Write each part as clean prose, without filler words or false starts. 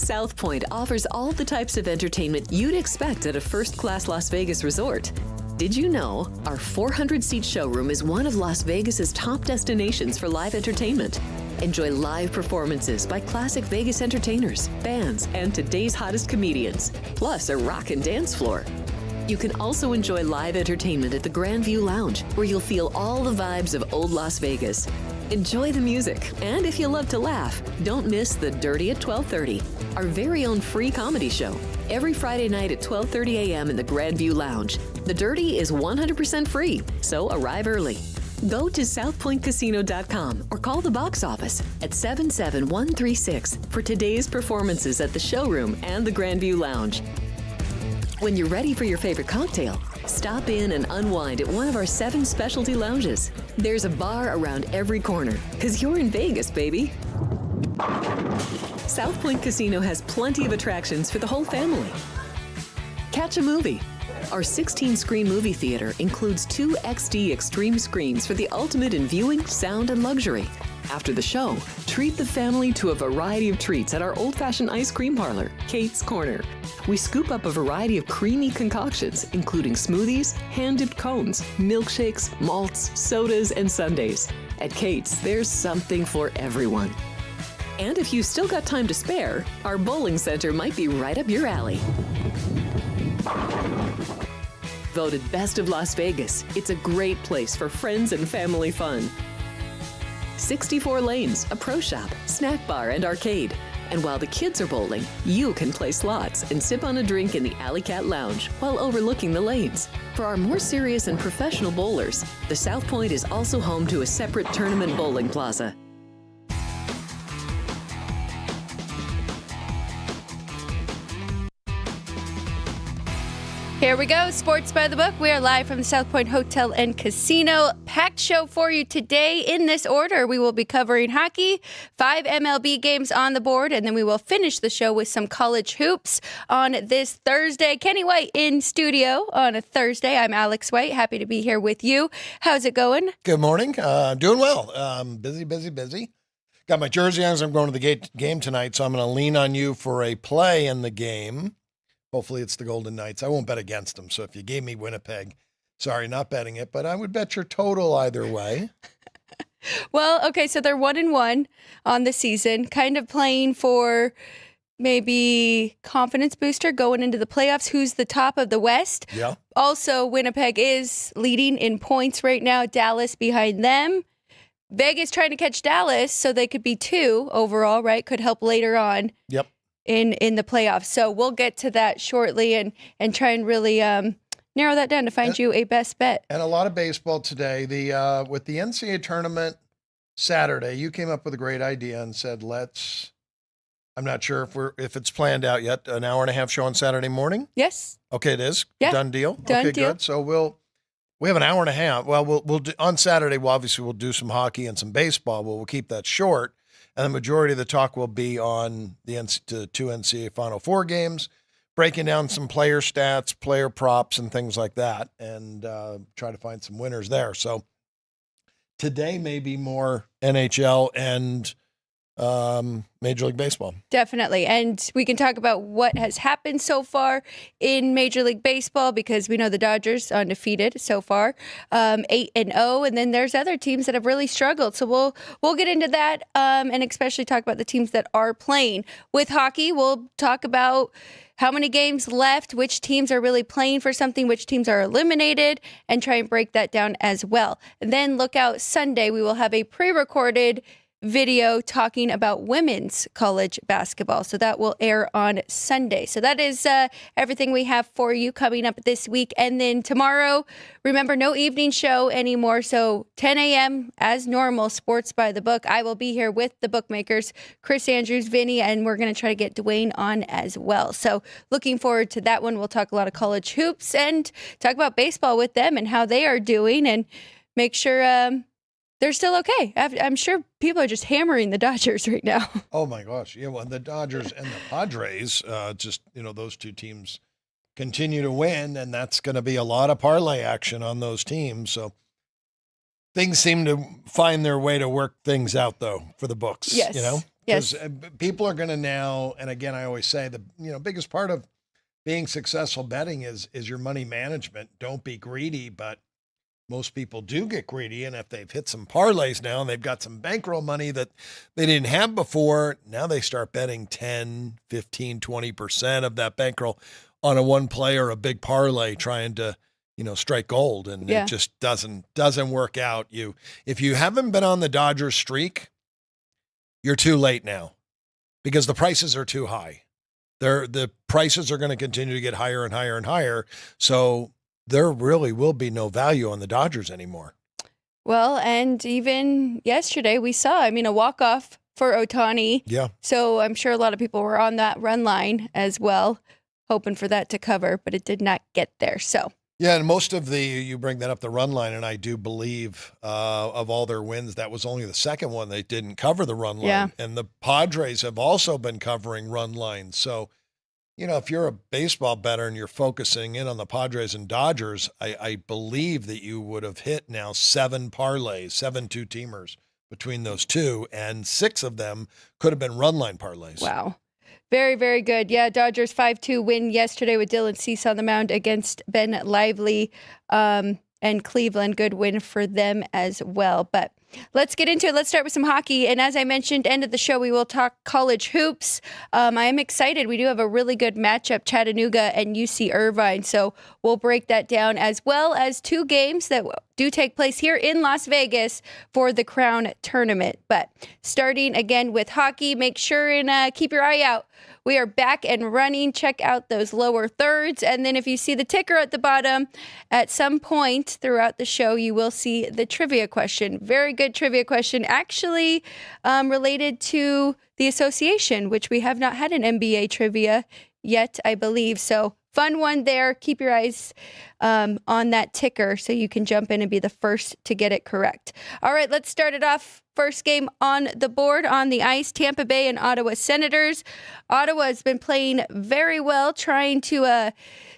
South Point offers all the types of entertainment you'd expect at a first-class Las Vegas resort. Did you know our 400-seat showroom is one of Las Vegas's top destinations for live entertainment? Enjoy live performances by classic Vegas entertainers, bands, and today's hottest comedians, plus a rock and dance floor. You can also enjoy live entertainment at the Grand View Lounge, where you'll feel all the vibes of old Las Vegas. Enjoy the music, and if you love to laugh, don't miss The Dirty at 12:30, our very own free comedy show, every Friday night at 12:30 a.m. in the Grand View Lounge. The Dirty is 100% free, so arrive early. Go to southpointcasino.com or call the box office at 77136 for today's performances at the showroom and the Grand View Lounge. When you're ready for your favorite cocktail, stop in and unwind at one of our 7 specialty lounges. There's a bar around every corner, because you're in Vegas, baby. South Point Casino has plenty of attractions for the whole family. Catch a movie. Our 16-screen movie theater includes 2 XD Extreme screens for the ultimate in viewing, sound, and luxury. After the show, treat the family to a variety of treats at our old-fashioned ice cream parlor, Kate's Corner. We scoop up a variety of creamy concoctions, including smoothies, hand-dipped cones, milkshakes, malts, sodas, and sundaes. At Kate's, there's something for everyone. And if you've still got time to spare, our bowling center might be right up your alley. Voted Best of Las Vegas, it's a great place for friends and family fun. 64 lanes, a pro shop, snack bar, and arcade. And while the kids are bowling, you can play slots and sip on a drink in the Alley Cat Lounge while overlooking the lanes. For our more serious and professional bowlers, the South Point is also home to a separate tournament bowling plaza. Here we go, Sports by the Book. We are live from the South Point Hotel and Casino. Packed show for you today. In this order, we will be covering hockey, 5 MLB games on the board, and then we will finish the show with some college hoops on this Thursday. Kenny White in studio on a Thursday. I'm Alex White. Happy to be here with you. How's it going? Good morning. Doing well. Busy. Got my jersey on as I'm going to the game tonight, so I'm going to lean on you for a play in the game. Hopefully it's the Golden Knights. I won't bet against them. So if you gave me Winnipeg, sorry, not betting it, but I would bet your total either way. Well, okay, so they're 1-1 on the season, kind of playing for maybe confidence booster going into the playoffs. Who's the top of the West? Yeah. Also, Winnipeg is leading in points right now. Dallas behind them. Vegas trying to catch Dallas so they could be 2 overall, right? Could help later on. Yep. In the playoffs. So we'll get to that shortly and try and really narrow that down to find you a best bet. And a lot of baseball today. With the NCAA tournament Saturday, you came up with a great idea and said, I'm not sure if it's planned out yet, an hour and a half show on Saturday morning? Yes. Okay, it is. Yeah. Done deal. Done deal. Good. So we have an hour and a half. Well, we'll do, on Saturday, we'll do some hockey and some baseball, but we'll keep that short. And the majority of the talk will be on the 2 NCAA Final Four games, breaking down some player stats, player props, and things like that, and try to find some winners there. So today may be more NHL and Major League Baseball. Definitely. And we can talk about what has happened so far in Major League Baseball, because we know the Dodgers undefeated so far, 8-0. And then there's other teams that have really struggled. So we'll get into that and especially talk about the teams that are playing. With hockey, we'll talk about how many games left, which teams are really playing for something, which teams are eliminated, and try and break that down as well. And then look out Sunday, we will have a pre-recorded video talking about women's college basketball. So that will air on Sunday. So that is everything we have for you coming up this week. And then tomorrow, remember, no evening show anymore. So 10 a.m. as normal, Sports by the Book. I will be here with the bookmakers, Chris Andrews, Vinny, and we're going to try to get Dwayne on as well. So looking forward to that one. We'll talk a lot of college hoops and talk about baseball with them and how they are doing, and make sure they're still okay. I'm sure people are just hammering the Dodgers right now. Oh, my gosh. Yeah, well, the Dodgers and the Padres, those 2 teams continue to win, and that's going to be a lot of parlay action on those teams. So things seem to find their way to work things out, though, for the books. Yes. Because Yes. people are going to now, and again, I always say the biggest part of being successful betting is your money management. Don't be greedy, but most people do get greedy. And if they've hit some parlays now and they've got some bankroll money that they didn't have before, now they start betting 10, 15, 20% of that bankroll on a one play or a big parlay trying to, strike gold. And Yeah. it just doesn't work out. If you haven't been on the Dodgers streak, you're too late now because the prices are too high. The prices are going to continue to get higher and higher and higher. So there really will be no value on the Dodgers anymore. Well, and even yesterday we saw, a walk-off for Ohtani. Yeah. So I'm sure a lot of people were on that run line as well, hoping for that to cover, but it did not get there. So. Yeah, and most of you bring that up, the run line, and I do believe of all their wins, that was only the second one they didn't cover the run line. Yeah. And the Padres have also been covering run lines. So, if you're a baseball bettor and you're focusing in on the Padres and Dodgers, I believe that you would have hit now 7 parlays, 7 two-teamers between those two, and 6 of them could have been run line parlays. Wow. Very, very good. Yeah, Dodgers 5-2 win yesterday with Dylan Cease on the mound against Ben Lively, and Cleveland. Good win for them as well. But let's get into it. Let's start with some hockey. And as I mentioned, end of the show, we will talk college hoops. I am excited. We do have a really good matchup, Chattanooga and UC Irvine. So we'll break that down, as well as 2 games that do take place here in Las Vegas for the Crown Tournament. But starting again with hockey, make sure and keep your eye out. We are back and running. Check out those lower thirds. And then if you see the ticker at the bottom, at some point throughout the show, you will see the trivia question. Very good trivia question, actually related to the association, which we have not had an NBA trivia yet, I believe. So fun one there. Keep your eyes on that ticker so you can jump in and be the first to get it correct. All right, let's start it off. First game on the board, on the ice, Tampa Bay and Ottawa Senators. Ottawa has been playing very well, trying to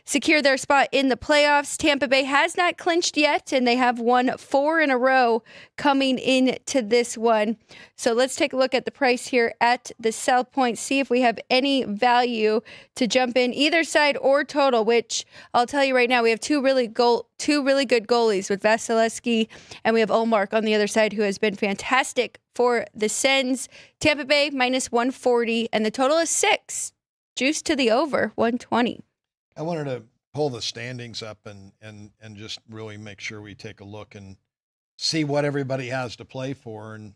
secure their spot in the playoffs. Tampa Bay has not clinched yet, and they have won 4 in a row coming into this one. So let's take a look at the price here at the sell point, see if we have any value to jump in either side or total, which I'll tell you right now, we have two really good goalies with Vasilevsky, and we have Olmark on the other side, who has been fantastic for the Sens. Tampa Bay minus 140, and the total is 6. Juice to the over, 120. I wanted to pull the standings up and just really make sure we take a look and see what everybody has to play for. And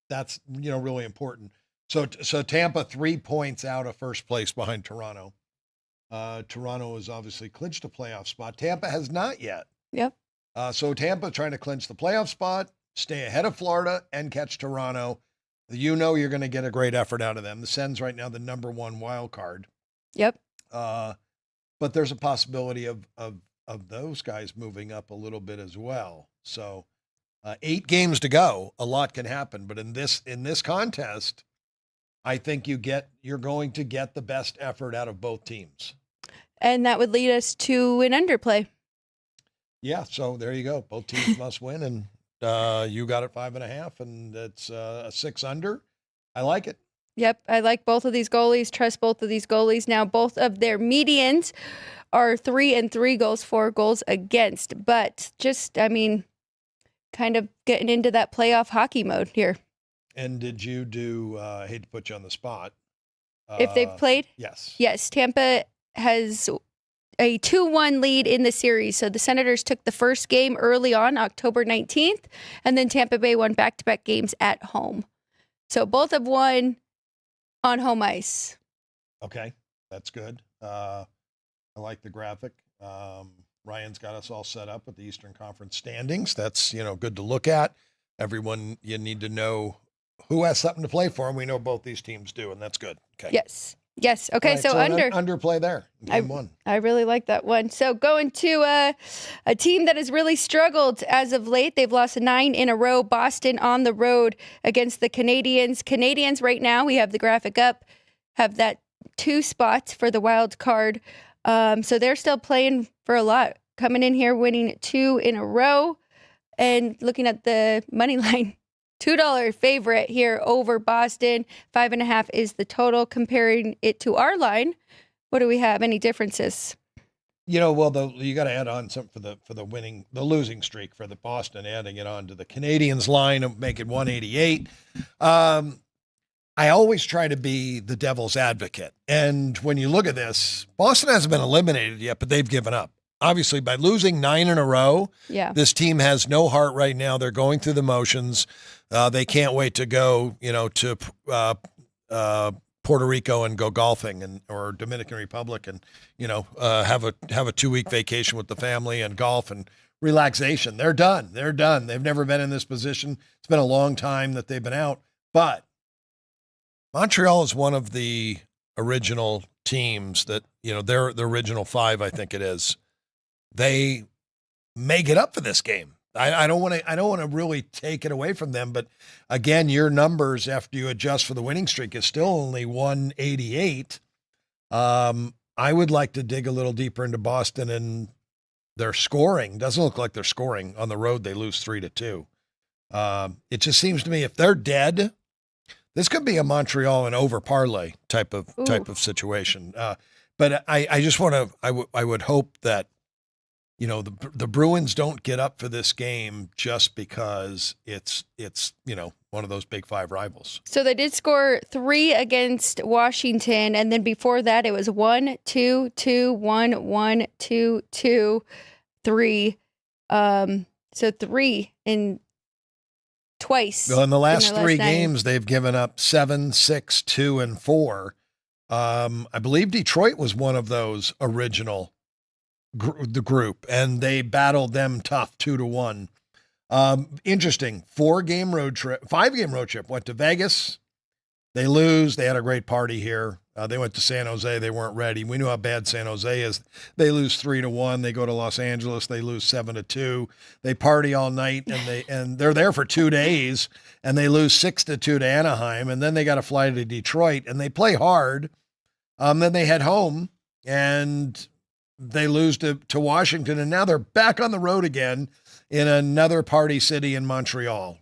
that's, really important. So Tampa 3 points out of first place behind Toronto. Toronto has obviously clinched a playoff spot. Tampa has not yet. Yep. So Tampa trying to clinch the playoff spot, stay ahead of Florida, and catch Toronto. You're going to get a great effort out of them. The Sens right now the number 1 wild card. Yep. But there's a possibility of those guys moving up a little bit as well. So 8 games to go, a lot can happen. But in this contest, I think you're going to get the best effort out of both teams. And that would lead us to an underplay. Yeah, so there you go. Both teams must win, and you got it 5.5, and it's a 6 under. I like it. Yep, I like both of these goalies, trust both of these goalies. Now, both of their medians are 3 and 3 goals, 4 goals against. But just, kind of getting into that playoff hockey mode here. And did you do, I hate to put you on the spot. If they've played? Yes. Yes, Tampa has a 2-1 lead in the series. So the Senators took the first game early on, October 19th, and then Tampa Bay won back-to-back games at home. So both have won on home ice. Okay, that's good. I like the graphic. Ryan's got us all set up with the Eastern Conference standings. That's, good to look at. Everyone, you need to know who has something to play for, and we know both these teams do, and that's good. Okay. Yes. Okay, right, so underplay there. Game 1. I really like that one. So going to a team that has really struggled as of late. They've lost 9 in a row. Boston on the road against the Canadiens. Canadiens right now, we have the graphic up, have that 2 spots for the wild card. So they're still playing for a lot. Coming in here, winning 2 in a row. And looking at the money line, $2 favorite here over Boston. 5.5 is the total. Comparing it to our line, what do we have? Any differences? Well, you got to add on something for the losing streak for the Boston, adding it on to the Canadians line and make it 188. I always try to be the devil's advocate. And when you look at this, Boston hasn't been eliminated yet, but they've given up. Obviously, by losing 9 in a row, this team has no heart right now. They're going through the motions. They can't wait to go, to Puerto Rico and go golfing or Dominican Republic and, have a 2-week vacation with the family and golf and relaxation. They're done. They've never been in this position. It's been a long time that they've been out, but Montreal is one of the original teams that, they're the original 5, I think it is. They may get up for this game. I don't want to really take it away from them, but again, your numbers after you adjust for the winning streak is still only 188. I would like to dig a little deeper into Boston and their scoring. Doesn't look like they're scoring on the road. They lose 3-2. It just seems to me if they're dead, this could be a Montreal and over parlay type of situation. But I just want to. I would hope that the Bruins don't get up for this game just because it's one of those Big 5 rivals. So they did score 3 against Washington, and then before that it was 1, 2, 2, 1, 1, 2, 2, 3. So 3 in twice. Well, in the last 3 9. games, they've given up 7, 6, 2, and 4. I believe Detroit was one of those original the group, and they battled them tough 2-1. Interesting. 5-game road trip. Went to Vegas. They lose. They had a great party here. They went to San Jose. They weren't ready. We knew how bad San Jose is. They lose 3-1. They go to Los Angeles. They lose 7-2. They party all night, and they're there for 2 days, and they lose 6-2 to Anaheim, and then they got to fly to Detroit, and they play hard. Then they head home, and they lose to Washington, and now they're back on the road again in another party city in Montreal.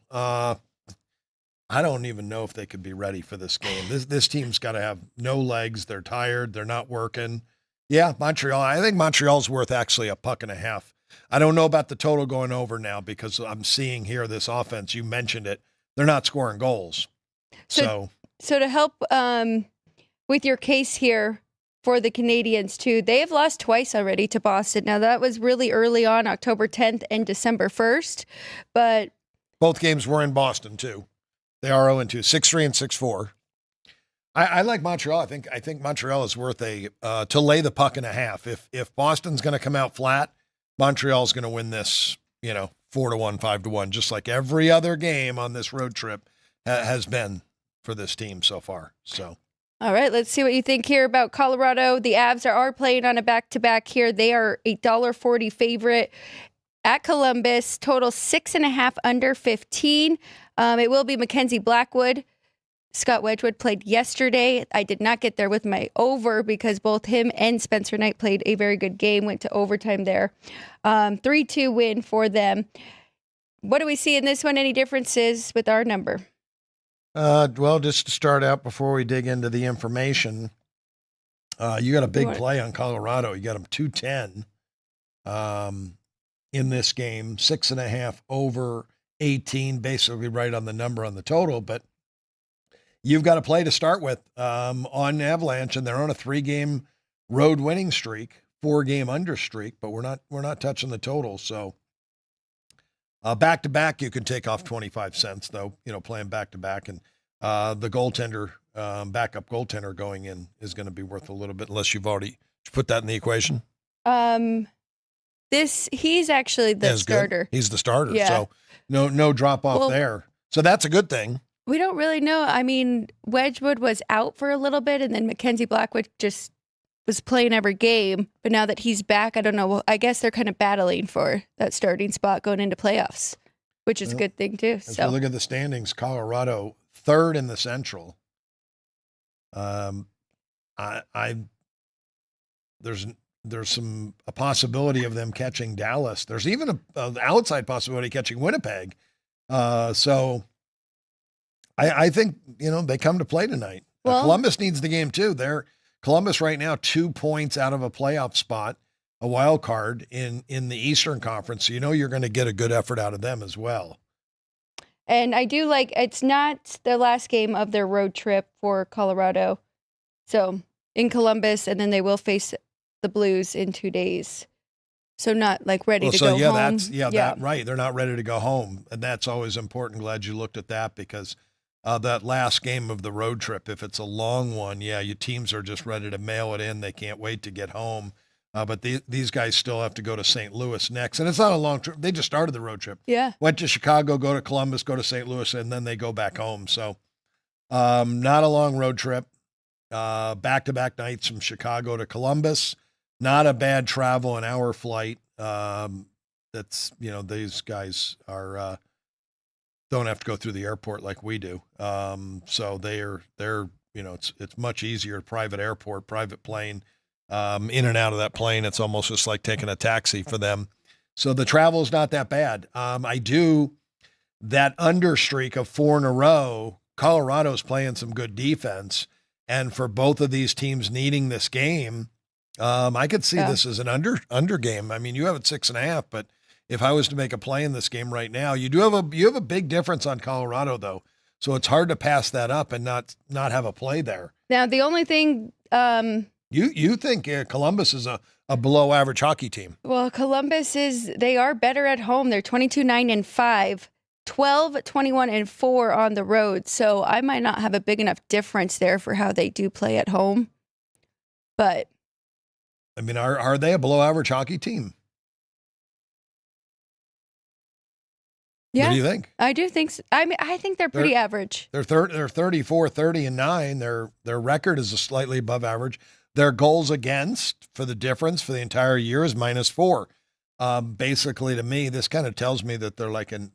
I don't even know if they could be ready for this game. This team's got to have no legs. They're tired. They're not working. Yeah, Montreal. I think Montreal's worth actually a $1.50. I don't know about the total going over now because I'm seeing here this offense. You mentioned it. They're not scoring goals. So to help with your case here, for the Canadians, too. They have lost twice already to Boston. Now, that was really early on, October 10th and December 1st. But both games were in Boston, too. They are 0-2, 6-3 and 6-4. I like Montreal. I think Montreal is worth to lay the $1.50. If Boston's going to come out flat, Montreal's going to win this, 4-1, 5-1, just like every other game on this road trip has been for this team so far. So. All right, let's see what you think here about Colorado. The Avs are playing on a back-to-back here. They are a $1.40 favorite at Columbus. Total 6.5 under 15. It will be Mackenzie Blackwood. Scott Wedgwood played yesterday. I did not get there with my over because both him and Spencer Knight played a very good game, went to overtime there. 3-2 win for them. What do we see in this one? Any differences with our number? Well, just to start out before we dig into the information, you got a big play on Colorado. You got them 210 in this game, 6.5 over 18, basically right on the number on the total. But you've got a play to start with on Avalanche, and they're on a 3-game road winning streak, 4-game under streak. But we're not touching the total, so. Back to back, you can take off 25 cents though, playing back to back, and the goaltender, backup goaltender going in is going to be worth a little bit unless you've already put that in the equation. He's actually the starter. He's the starter. Yeah. So no drop off there. So that's a good thing. We don't really know. I mean, Wedgwood was out for a little bit, and then Mackenzie Blackwood just was playing every game, but now that he's back, I don't know. Well, I guess they're kind of battling for that starting spot going into playoffs, which is a good thing too. As we look at the standings, Colorado 3rd in the Central. There's a possibility of them catching Dallas. There's even an outside possibility of catching Winnipeg. So I think, they come to play tonight. Well- Columbus needs the game too. Columbus right now 2 points out of a playoff spot, a wild card in the Eastern Conference. So you're going to get a good effort out of them as well. And I do like, it's not the last game of their road trip for Colorado. So in Columbus, and then they will face the Blues in 2 days. So not like ready to go home. Right. They're not ready to go home. And that's always important. Glad you looked at that, because that last game of the road trip, if it's a long one, your teams are just ready to mail it in. They can't wait to get home. But these guys still have to go to St. Louis next. And it's not a long trip. They just started the road trip. Yeah. Went to Chicago, go to Columbus, go to St. Louis, and then they go back home. So not a long road trip. Back-to-back nights from Chicago to Columbus. Not a bad travel, an hour flight. That's, these guys are don't have to go through the airport like we do. So they're it's much easier. Private airport, private plane. In and out of that plane, it's almost just like taking a taxi for them. So the travel is not that bad. That under streak of 4 in a row, Colorado's playing some good defense. And for both of these teams needing this game, I could see this as an under game. I mean, you have it 6.5, but if I was to make a play in this game right now, you have a big difference on Colorado though. So it's hard to pass that up and not have a play there. Now, the only thing, You think Columbus is a below average hockey team? well, Columbus they are better at home. They're 22-9-5, 12-21-4 on the road. So I might not have a big enough difference there for how they do play at home. But I mean, are they a below average hockey team? yeah, What do you think? I do think so. I mean, I think they're pretty average. They're 34-30-9. Their record is slightly above average. Their goals against for the difference for the entire year is -4. Basically, to me, this kind of tells me that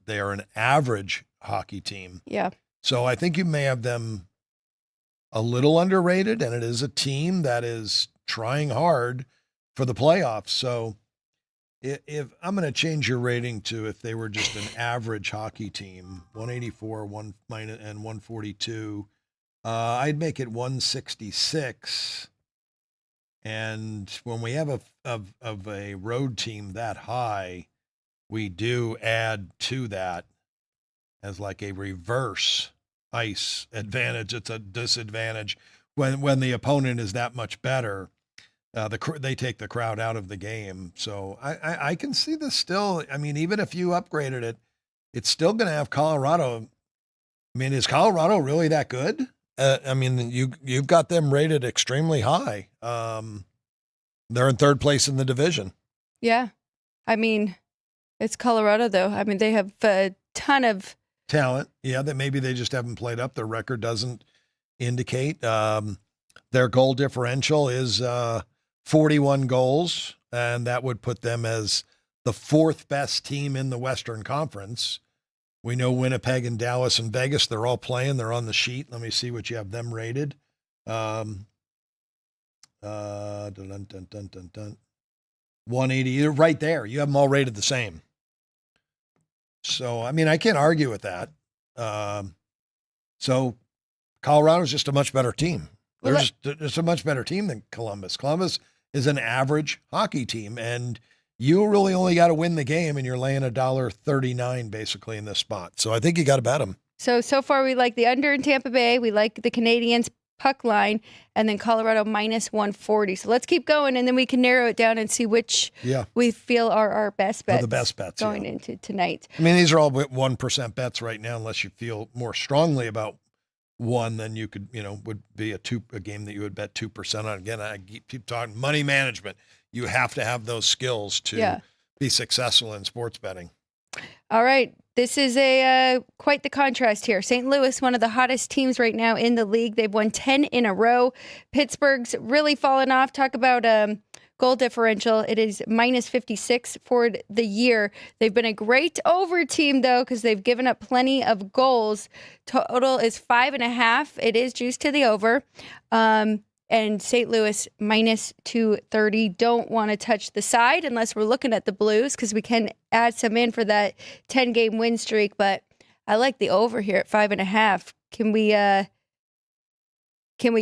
they are an average hockey team. Yeah. So I think you may have them a little underrated, and it is a team that is trying hard for the playoffs. So if I'm going to change your rating to if they were just an average hockey team, 184, and 142, I'd make it 166. And when we have a road team that high, we do add to that as like a reverse ice advantage. It's a disadvantage when the opponent is that much better. They take the crowd out of the game. So I can see this still. I mean, even if you upgraded it, it's still going to have Colorado. I mean, is Colorado really that good? I mean, you've got them rated extremely high. They're in third place in the division. Yeah. I mean, it's Colorado, though. I mean, they have a ton of talent. Yeah, that maybe they just haven't played up. Their record doesn't indicate. Their goal differential is 41 goals, and that would put them as the 4th best team in the Western Conference. We know Winnipeg and Dallas and Vegas, they're all playing. They're on the sheet. Let me see what you have them rated. 180, you're right there. You have them all rated the same. So, I mean, I can't argue with that. So Colorado's just a much better team. They're just a much better team than Columbus. Columbus is an average hockey team, and you really only got to win the game, and you're laying $1.39 basically in this spot. So I think you got to bet them. So far we like the under in Tampa Bay. We like the Canadiens puck line, and then Colorado -140. So let's keep going, and then we can narrow it down and see which we feel are our best bets. The best bets going into tonight. I mean, these are all 1% bets right now, unless you feel more strongly about one, then you could, would be a game that you would bet 2% on. Again, I keep talking money management. You have to have those skills to be successful in sports betting. All right. This is quite the contrast here. St. Louis, one of the hottest teams right now in the league. They've won 10 in a row. Pittsburgh's really fallen off. Talk about goal differential. It is -56 for the year. They've been a great over team, though, because they've given up plenty of goals. Total is 5.5. It is juiced to the over. And St. Louis -230. Don't want to touch the side unless we're looking at the Blues, because we can add some in for that 10-game win streak. But I like the over here at 5.5. Can we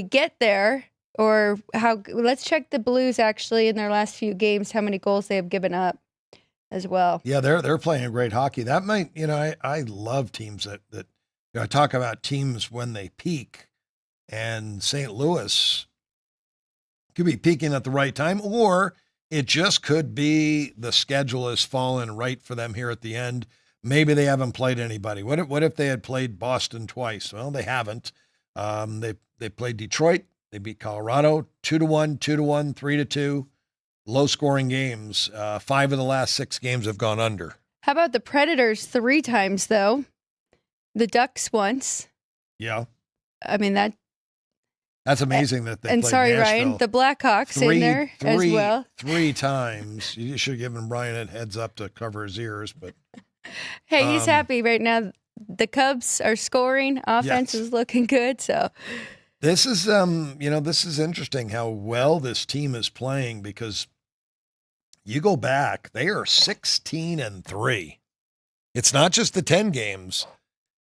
get there? Or how? Let's check the Blues actually in their last few games, how many goals they have given up as well. Yeah, they're playing great hockey. That might, I love teams that I talk about teams when they peak, and St. Louis could be peaking at the right time, or it just could be the schedule has fallen right for them here at the end. Maybe they haven't played anybody. What if they had played Boston twice? Well, they haven't. They played Detroit. They beat Colorado 2-1, 2-1, 3-2. Low scoring games. 5 of the last 6 games have gone under. How about the Predators 3 times though? The Ducks once. Yeah. I mean that's amazing that they and played sorry, Nashville Ryan, the Blackhawks in there as well. 3 times. You should have given Brian a heads up to cover his ears, but hey, he's happy right now. The Cubs are scoring. Offense is looking good. So this is this is interesting how well this team is playing, because you go back, they are 16-3. It's not just the 10 games.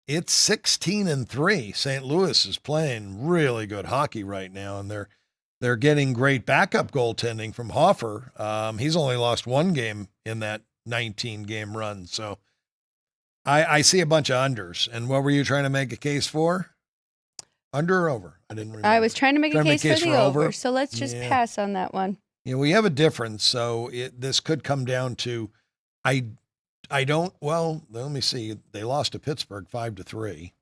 It's 16-3. St. Louis is playing really good hockey right now, and they're getting great backup goaltending from Hofer. He's only lost 1 game in that 19-game run. So I see a bunch of unders. And what were you trying to make a case for? Under or over? I didn't remember. I was trying to make a case for the over. So let's just pass on that one. We have a difference. So this could come down to, well, let me see. They lost to Pittsburgh 5-3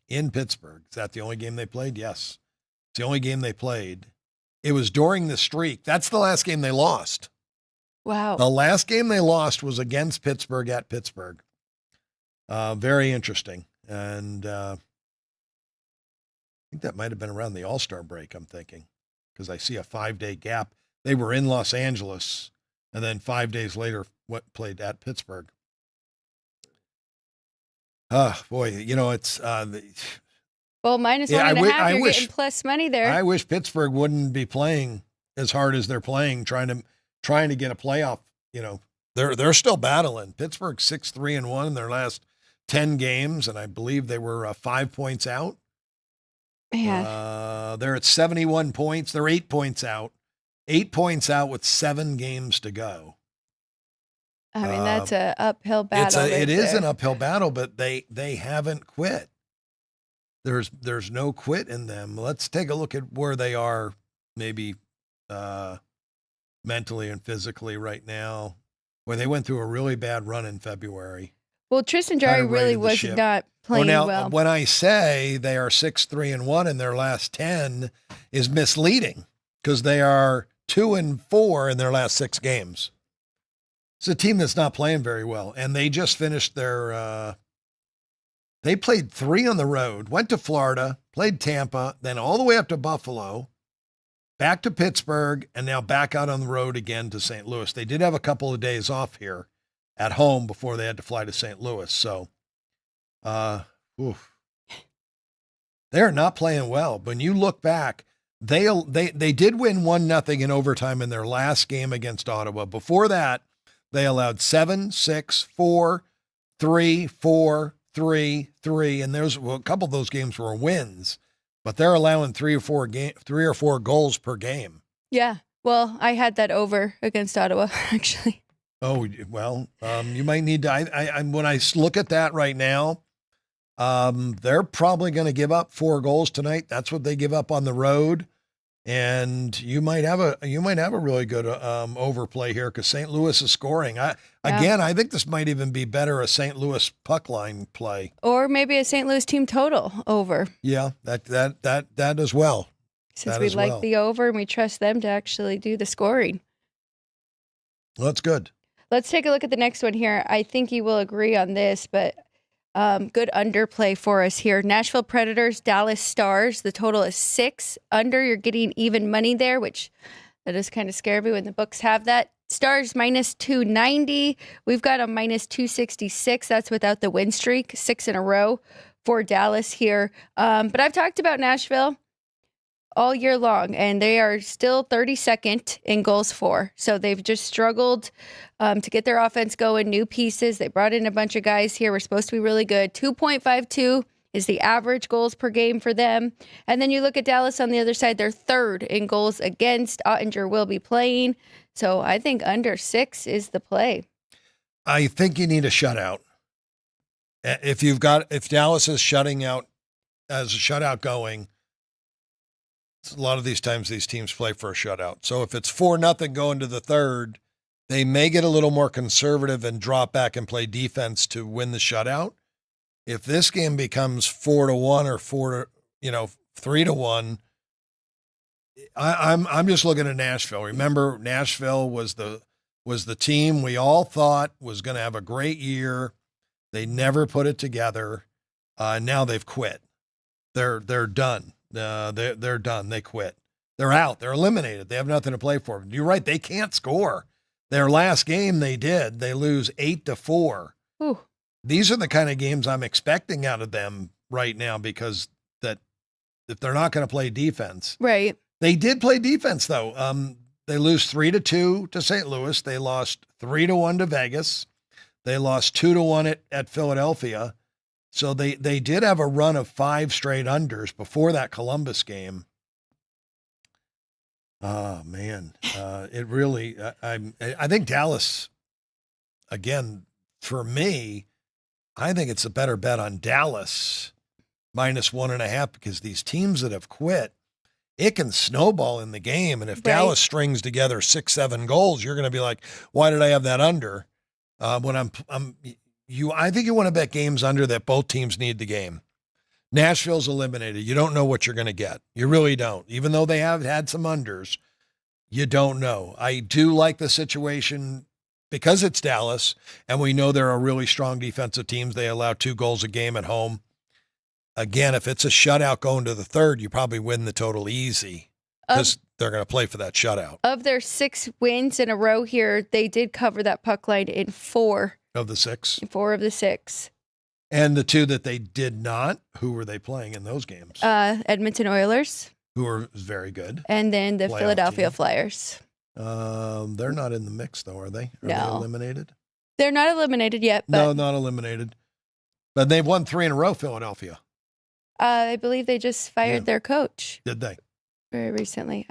in Pittsburgh. Is that the only game they played? Yes. It's the only game they played. It was during the streak. That's the last game they lost. Wow. The last game they lost was against Pittsburgh at Pittsburgh. Very interesting. And I think that might have been around the All-Star break, I'm thinking, because I see a 5-day gap. They were in Los Angeles, and then 5 days later played at Pittsburgh. Boy, it's well, minus 1.5. You're getting plus money there. I wish Pittsburgh wouldn't be playing as hard as they're playing, trying to get a playoff. They're still battling. Pittsburgh 6-3-1 in their last 10 games, and I believe they were 5 points out. Man. They're at 71 points. They're 8 points out. 8 points out with 7 games to go. I mean, that's an uphill battle. It is an uphill battle, but they haven't quit. There's no quit in them. Let's take a look at where they are, maybe mentally and physically right now, where they went through a really bad run in February. Well, Tristan Jarry really was not playing well. When I say they are 6-3-1 in their last 10 is misleading, because they are 2-4 in their last 6 games. It's a team that's not playing very well, and they just finished their. They played 3 on the road, went to Florida, played Tampa, then all the way up to Buffalo, back to Pittsburgh, and now back out on the road again to St. Louis. They did have a couple of days off here at home before they had to fly to St. Louis. So, they're not playing well. When you look back, they did win 1-0 in overtime in their last game against Ottawa. Before that, they allowed 7, 6, 4, 3, 4, 3, 3, and a couple of those games were wins, but they're allowing 3 or 4 goals per game. Yeah. Well, I had that over against Ottawa, actually. Oh, well, you might need to, when I look at that right now, they're probably going to give up 4 goals tonight. That's what they give up on the road. And you might have a really good overplay here, because St. Louis is scoring. I think this might even be better a St. Louis puck line play, or maybe a St. Louis team total over. Yeah, that as well. Since we like the over and we trust them to actually do the scoring. Well, that's good. Let's take a look at the next one here. I think you will agree on this, but good underplay for us here. Nashville Predators, Dallas Stars. The total is 6 under. You're getting even money there, which that is kind of scary me when the books have that. Stars minus 290. We've got a minus 266. That's without the win streak. 6 in a row for Dallas here. But I've talked about Nashville all year long, and they are still 32nd in goals for. So they've just struggled to get their offense going, new pieces. They brought in a bunch of guys here. We're supposed to be really good. 2.52 is the average goals per game for them. And then you look at Dallas on the other side, they're third in goals against. Ottinger will be playing. So I think under 6 is the play. I think you need a shutout. If Dallas is shutting out, as a shutout going, a lot of these times these teams play for a shutout. So if it's 4-0 going to the third, they may get a little more conservative and drop back and play defense to win the shutout. If this game becomes 4-1 or 3-1, I'm just looking at Nashville. Remember, Nashville was the team we all thought was going to have a great year. They never put it together. Now they've quit. They're done. They're done. They quit. They're out. They're eliminated. They have nothing to play for. You're right. They can't score. Their last game they did. They lose 8-4. Ooh. These are the kind of games I'm expecting out of them right now, because that if they're not going to play defense. Right. They did play defense, though. They lose 3-2 to St. Louis. They lost 3-1 to Vegas. They lost 2-1 at Philadelphia. So they did have a run of 5 straight unders before that Columbus game. Oh, man. It really, I think Dallas, again, for me, I think it's a better bet on Dallas -1.5, because these teams that have quit, it can snowball in the game. And if Dallas strings together 6-7 goals, you're going to be like, why did I have that under? When I think you want to bet games under that both teams need the game. Nashville's eliminated. You don't know what you're going to get. You really don't. Even though they have had some unders, you don't know. I do like the situation because it's Dallas, and we know they're a really strong defensive team. They allow 2 goals a game at home. Again, if it's a shutout going to the third, you probably win the total easy because they're going to play for that shutout. Of their 6 wins in a row here, they did cover that puck line in 4 of the 6. 4 of the 6. And the 2 that they did not, who were they playing in those games? Edmonton Oilers. Who are very good. And then the Playoff Philadelphia team. Flyers. They're not in the mix, though, are they? Are No. they eliminated? They're not eliminated yet. But No, not eliminated. But they've won 3 in a row, Philadelphia. I believe they just fired their coach. Did they? Very recently.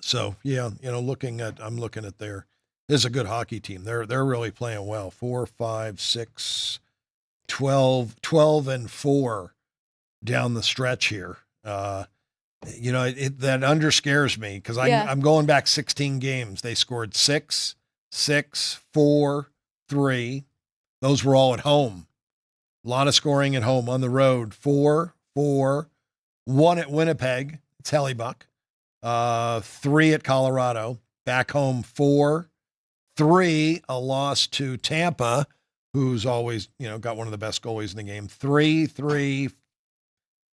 So, yeah, I'm looking at this is a good hockey team. They're really playing well. 4, 5, 6, 12-4 down the stretch here. That under scares me because I'm going back 16 games. They scored 6, 4, 3. Those were all at home. A lot of scoring at home. On the road, 4, 4, 1 at Winnipeg. It's Hellebuck. 3 at Colorado. Back home, 4, 3, a loss to Tampa, who's always, got one of the best goalies in the game. 3, 3,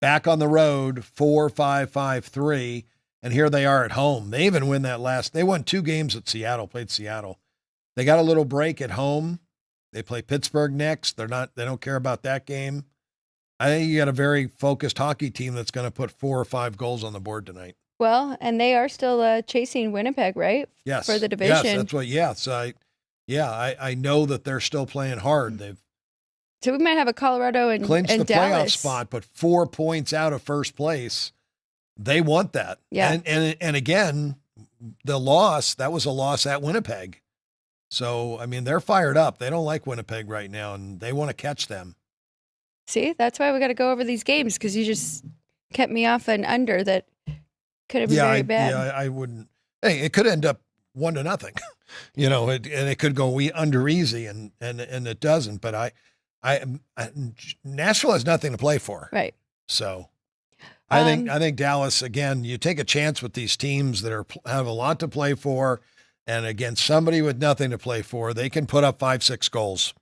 back on the road, 4, 5, 5, 3. And here they are at home. They even win they won 2 games at Seattle, played Seattle. They got a little break at home. They play Pittsburgh next. They don't care about that game. I think you got a very focused hockey team that's going to put 4 or 5 goals on the board tonight. Well, and they are still chasing Winnipeg, right? Yes. For the division. Yes, that's what. Yeah. So I know that they're still playing hard. So we might have a Colorado and clinched the Dallas playoff spot, but 4 points out of first place. They want that. Yeah. And again, the loss, that was a loss at Winnipeg. So, they're fired up. They don't like Winnipeg right now, and they want to catch them. See, that's why we got to go over these games, because you just kept me off an under that could have been very bad. Yeah, I wouldn't. Hey, it could end up 1-0. And it could go under easy, and it doesn't. But Nashville has nothing to play for. Right. So I think Dallas, again, you take a chance with these teams that have a lot to play for. And against somebody with nothing to play for, they can put up 5, 6 goals.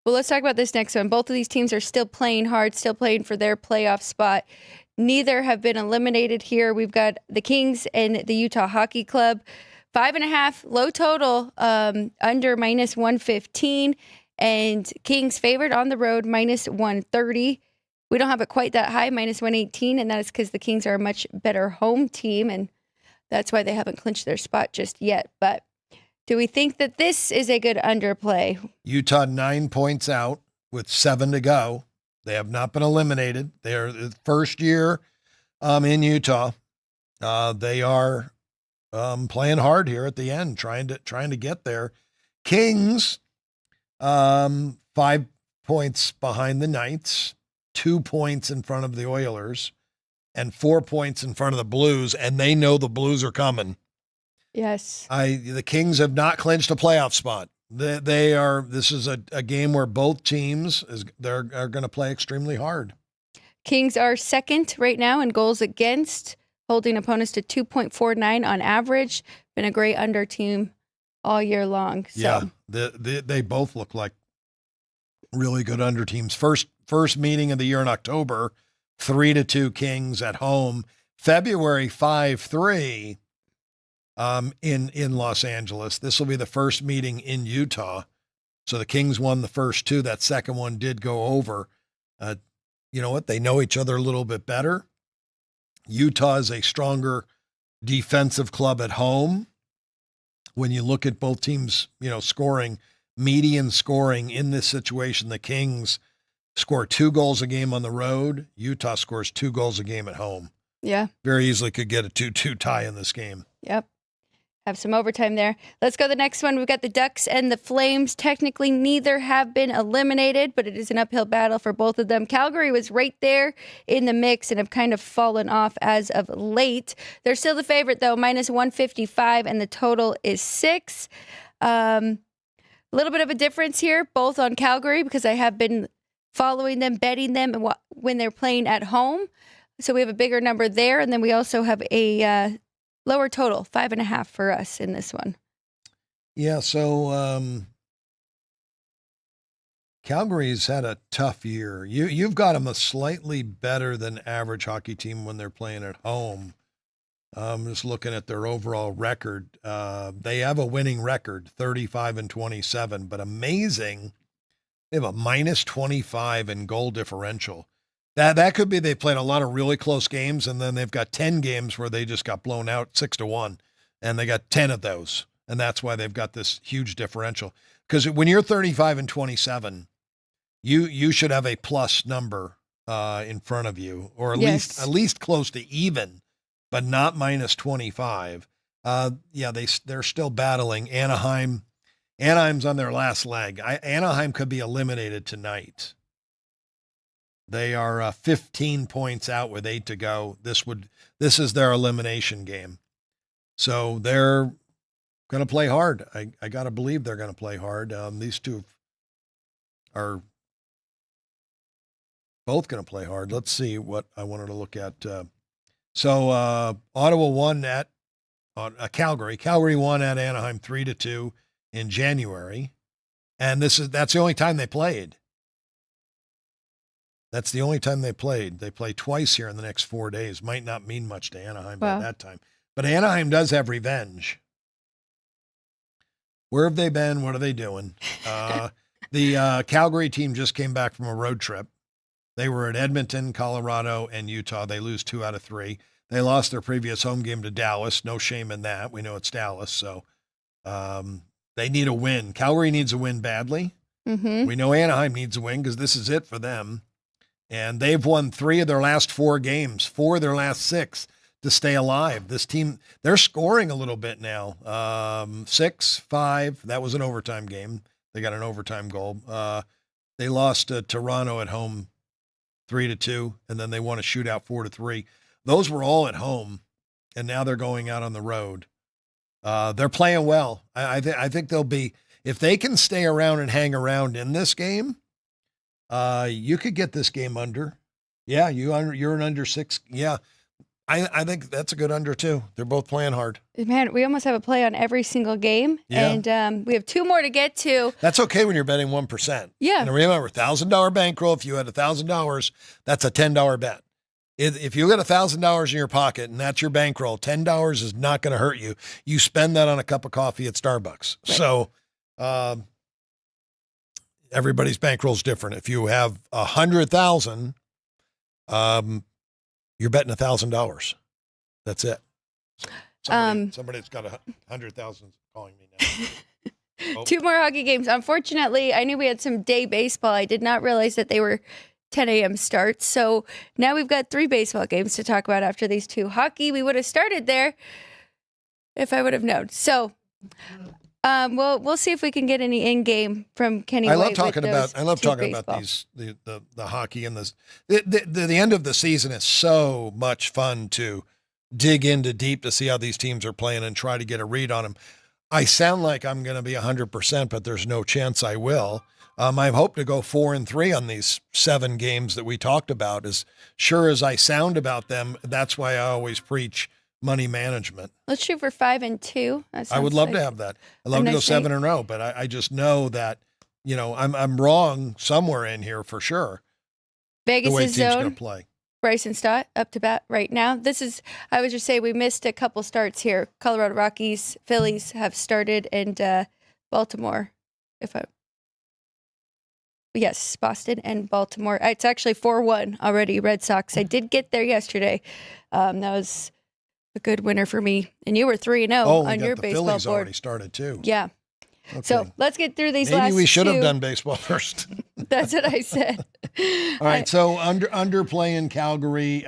Well, let's talk about this next one. Both of these teams are still playing hard, still playing for their playoff spot. Neither have been eliminated here. We've got the Kings and the Utah Hockey Club. 5.5, low total, under -115. And Kings favored on the road, -130. We don't have it quite that high, -118. And that is because the Kings are a much better home team. And that's why they haven't clinched their spot just yet. But do we think that this is a good underplay? Utah 9 points out with 7 to go. They have not been eliminated. They're the first year in Utah. They are playing hard here at the end, trying to get there. Kings, 5 points behind the Knights, 2 points in front of the Oilers, and 4 points in front of the Blues, and they know the Blues are coming. Yes. The Kings have not clinched a playoff spot. They are. This is a game where both teams are going to play extremely hard. Kings are second right now in goals against, holding opponents to 2.49 on average. Been a great under team all year long. So. Yeah, they both look like really good under teams. First meeting of the year in October, 3-2 Kings at home. February 5-3 in Los Angeles. This will be the first meeting in Utah. So the Kings won the first two. That second one did go over. You know what? They know each other a little bit better. Utah is a stronger defensive club at home. When you look at both teams, scoring, median scoring in this situation, the Kings score 2 goals a game on the road. Utah scores 2 goals a game at home. Yeah. Very easily could get a 2-2 tie in this game. Yep. Have some overtime there. Let's go to the next one. We've got the Ducks and the Flames. Technically, neither have been eliminated, but it is an uphill battle for both of them. Calgary was right there in the mix and have kind of fallen off as of late. They're still the favorite, though, minus 155, and the total is 6. A little bit of a difference here, both on Calgary, because I have been following them, betting them when they're playing at home. So we have a bigger number there, and then we also have a lower total, 5.5 for us in this one. Yeah, so Calgary's had a tough year. You've got them a slightly better than average hockey team when they're playing at home. Just looking at their overall record, they have a winning record, 35-27, but amazing, they have a minus 25 in goal differential. That could be they played a lot of really close games, and then they've got 10 games where they just got blown out 6-1, and they got 10 of those, and that's why they've got this huge differential. Because when you're 35-27, you should have a plus number in front of you, or at least close to even, but not minus 25. They're still battling Anaheim. Anaheim's on their last leg. Anaheim could be eliminated tonight. They are 15 points out with 8 to go. This is their elimination game. So they're going to play hard. I got to believe they're going to play hard. These two are both going to play hard. Let's see what I wanted to look at. So Ottawa won at Calgary. Calgary won at Anaheim 3-2 in January. And that's the only time they played. That's the only time they played. They play twice here in the next 4 days. Might not mean much to Anaheim by that time. But Anaheim does have revenge. Where have they been? What are they doing? The Calgary team just came back from a road trip. They were at Edmonton, Colorado, and Utah. They lose 2 out of 3. They lost their previous home game to Dallas. No shame in that. We know it's Dallas. So they need a win. Calgary needs a win badly. Mm-hmm. We know Anaheim needs a win because this is it for them. And they've won 3 of their last 4 games, 4 of their last 6 to stay alive. This team, they're scoring a little bit now. 6-5, that was an overtime game. They got an overtime goal. They lost to Toronto at home 3-2, and then they won a shootout 4-3. Those were all at home, and now they're going out on the road. They're playing well. I think they'll be, if they can stay around and hang around in this game, you could get this game under. Yeah, you're an under 6. Yeah, I think that's a good under too. They're both playing hard. Man, we almost have a play on every single game, and we have 2 more to get to. That's okay when you're betting 1%. Yeah. And remember, $1,000 bankroll. If you had $1,000, that's a $10 bet. If you got $1,000 in your pocket and that's your bankroll, $10 is not going to hurt you. You spend that on a cup of coffee at Starbucks. Right. So, everybody's bankroll is different. If you have 100,000, you're betting $1,000. That's it. Somebody that's got 100,000 is calling me now. 2 more hockey games. Unfortunately, I knew we had some day baseball. I did not realize that they were 10 a.m. starts. So now we've got 3 baseball games to talk about after these 2. Hockey, we would have started there if I would have known. So we'll see if we can get any in game from Kenny White. I love talking baseball. about these the hockey and the end of the season is so much fun to dig into deep to see how these teams are playing and try to get a read on them. I sound like I'm going to be 100%, but there's no chance I will. I hope to go 4-3 on these 7 games that we talked about. As sure as I sound about them, that's why I always preach money management. Let's shoot for 5-2. I would love to have that. I'd love to go 7-0, but I just know that, I'm wrong somewhere in here for sure. Vegas' the way team's zone. going to play. Bryson Stott up to bat right now. I would just say we missed a couple starts here. Colorado Rockies, Phillies have started, and Baltimore, yes, Boston and Baltimore. It's actually 4-1 already, Red Sox. I did get there yesterday. That was a good winner for me. And you were 3-0 on your baseball Phillies board. already started too. Yeah. Okay. So let's get through these last Maybe we should 2. have done baseball first. That's what I said. All right, so underplay in Calgary.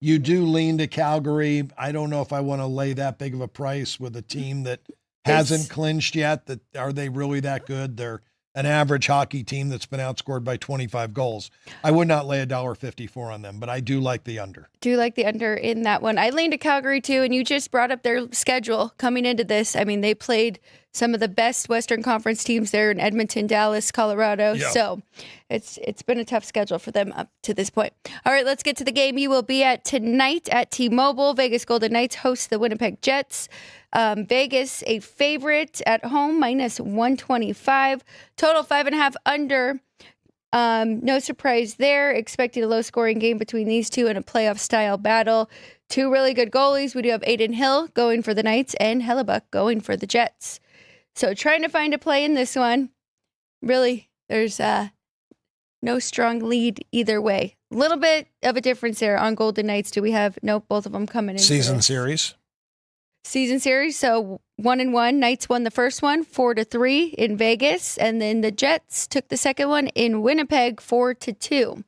You do lean to Calgary. I don't know if I want to lay that big of a price with a team that hasn't clinched yet. Are they really that good? They're an average hockey team that's been outscored by 25 goals. I would not lay $1.54 on them, but I do like the under. Do like the under in that one. I leaned to Calgary too, and you just brought up their schedule coming into this. I mean, they played some of the best Western Conference teams there in Edmonton, Dallas, Colorado. Yeah. So it's been a tough schedule for them up to this point. All right, let's get to the game you will be at tonight at T-Mobile. Vegas Golden Knights host the Winnipeg Jets. Vegas, a favorite at home, -125. Total 5.5 under. No surprise there. Expecting a low-scoring game between these two in a playoff-style battle. 2 really good goalies. We do have Aiden Hill going for the Knights and Hellebuck going for the Jets. So trying to find a play in this one. Really, there's no strong lead either way. A little bit of a difference there on Golden Knights. Do we have? Nope, both of them coming in. Season series. So 1-1. Knights won the first one 4-3 in Vegas, and then the Jets took the second one in Winnipeg 4-2.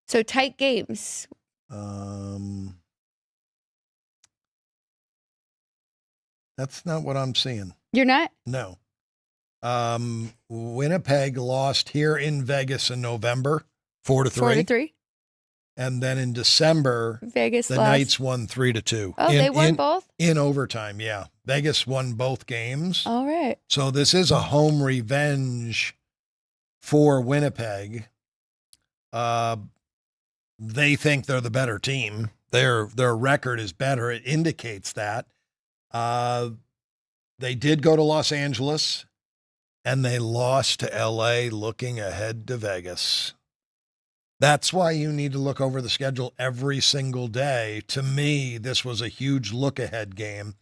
So tight games. That's not what I'm seeing. You're not? No. Winnipeg lost here in Vegas in November 4-3. 4-3. And then in December, Vegas the lost. Knights won 3-2. Oh, they won both? In overtime, yeah. Vegas won both games. All right. So this is a home revenge for Winnipeg. They think they're the better team. Their record is better. It indicates that. They did go to Los Angeles, and they lost to LA, looking ahead to Vegas. That's why you need to look over the schedule every single day. To me, this was a huge look-ahead game.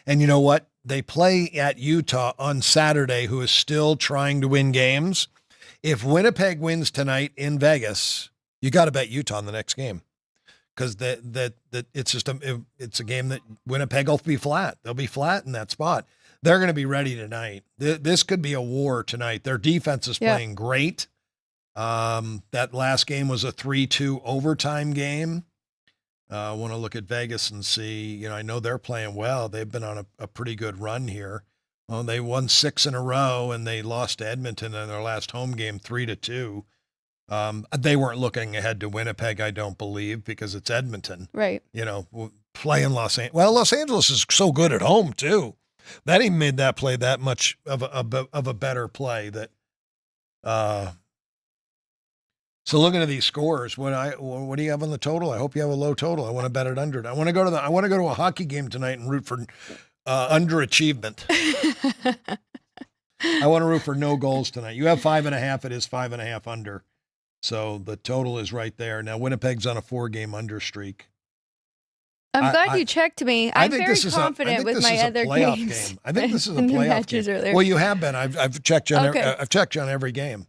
And you know what? They play at Utah on Saturday, who is still trying to win games. If Winnipeg wins tonight in Vegas, you got to bet Utah in the next game, because it's just it's a game that Winnipeg will be flat. They'll be flat in that spot. They're going to be ready tonight. This could be a war tonight. Their defense is playing great. That last game was a 3-2 overtime game. I want to look at Vegas and see, I know they're playing well. They've been on a pretty good run here. Well, they won 6 in a row, and they lost to Edmonton in their last home game 3-2. They weren't looking ahead to Winnipeg, I don't believe, because it's Edmonton. Right. Playing Los Angeles. Well, Los Angeles is so good at home too. That even made that play that much of a better play. So looking at these scores, what do you have on the total? I hope you have a low total. I want to bet it under. I want to go to a hockey game tonight and root for underachievement. I want to root for no goals tonight. You have 5.5. It is 5.5 under. So the total is right there. Now Winnipeg's on a 4-game under streak. I'm glad you checked me. I'm very confident with my other games. Game. I think this is a playoff game. Earlier. Well, you have been. I've checked you on. Okay. I've checked you on every game.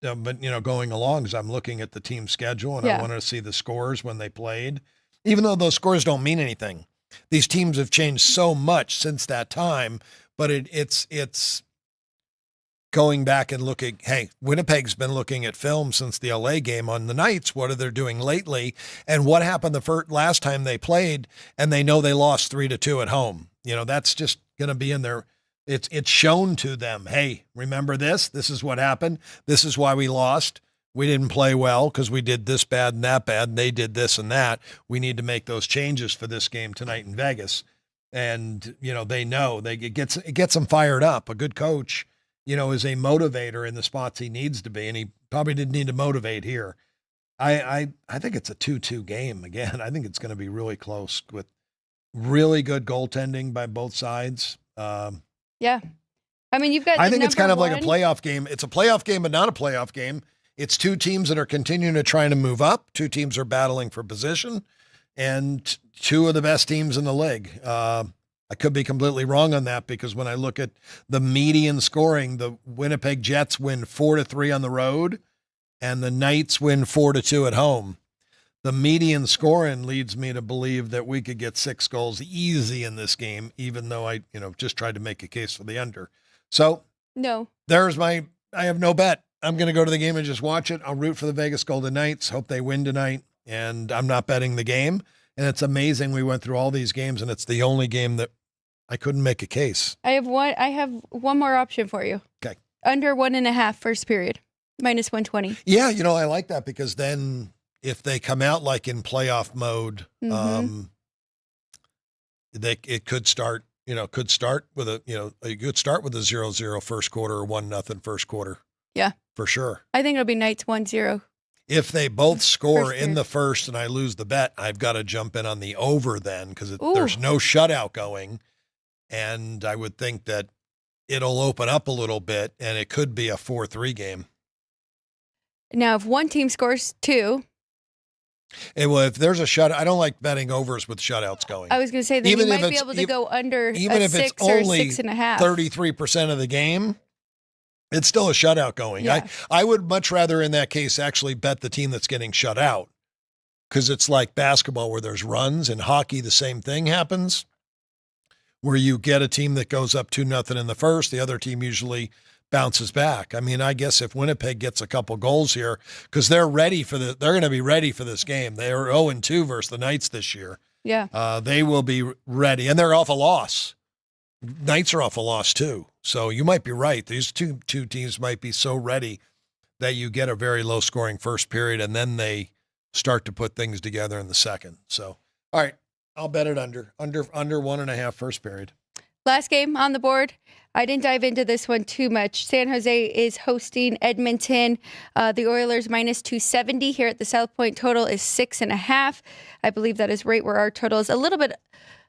But going along, as I'm looking at the team schedule, and I wanted to see the scores when they played, even though those scores don't mean anything. These teams have changed so much since that time. But it's going back and looking, hey, Winnipeg's been looking at film since the LA game on the Knights. What are they doing lately? And what happened the last time they played? And they know they lost 3-2 at home. That's just going to be in there. It's shown to them, hey, remember this? This is what happened. This is why we lost. We didn't play well because we did this bad and that bad, and they did this and that. We need to make those changes for this game tonight in Vegas. And, they know it gets them fired up. A good coach, is a motivator in the spots he needs to be. And he probably didn't need to motivate here. I think it's a 2-2 game. Again, I think it's going to be really close with really good goaltending by both sides. Yeah. I mean, you've got, I think it's kind of like a playoff game. It's a playoff game, but not a playoff game. It's two teams that are continuing to try to move up. Two teams are battling for position, and two of the best teams in the league. I could be completely wrong on that because when I look at the median scoring, the Winnipeg Jets win 4-3 on the road, and the Knights win 4-2 at home. The median scoring leads me to believe that we could get 6 goals easy in this game, even though I just tried to make a case for the under. So no, I have no bet. I'm going to go to the game and just watch it. I'll root for the Vegas Golden Knights. Hope they win tonight. And I'm not betting the game. And it's amazing we went through all these games, and it's the only game that I couldn't make a case. I have one more option for you. Okay. Under 1.5 first period, -120. Yeah, I like that because then if they come out like in playoff mode, it could start. Could start with a 0-0 first quarter or 1-0 first quarter. Yeah. For sure. I think it'll be Knights 1-0. If they both score in the first and I lose the bet, I've got to jump in on the over then because there's no shutout going. And I would think that it'll open up a little bit and it could be a 4-3 game. Now, if one team scores 2. If there's a shutout, I don't like betting overs with shutouts going. I was going to say that you might be able to go under even if 6 it's or only 6.5. 33% of the game. It's still a shutout going. Yeah. I would much rather in that case actually bet the team that's getting shut out because it's like basketball where there's runs. In hockey, the same thing happens where you get a team that goes up 2-0 in the first. The other team usually bounces back. I mean, I guess if Winnipeg gets a couple goals here because they're going to be ready for this game. They are 0-2 versus the Knights this year. Yeah. They will be ready, and they're off a loss. Knights are off a loss too. So you might be right. These two teams might be so ready that you get a very low scoring first period and then they start to put things together in the second. So, all right, I'll bet it under 1.5 first period. Last game on the board. I didn't dive into this one too much. San Jose is hosting Edmonton. The Oilers -270 here at the South Point. Total is 6.5. I believe that is right where our total is. A little bit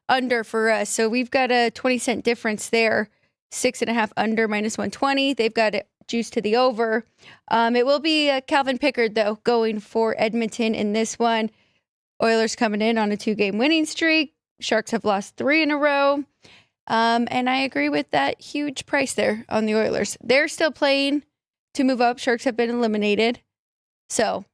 under for us. So we've got a 20-cent difference there. 6.5 under -120. They've got it juiced to the over. It will be Calvin Pickard, though, going for Edmonton in this one. Oilers coming in on a 2-game winning streak. Sharks have lost 3 in a row. And I agree with that huge price there on the Oilers. They're still playing to move up. Sharks have been eliminated. So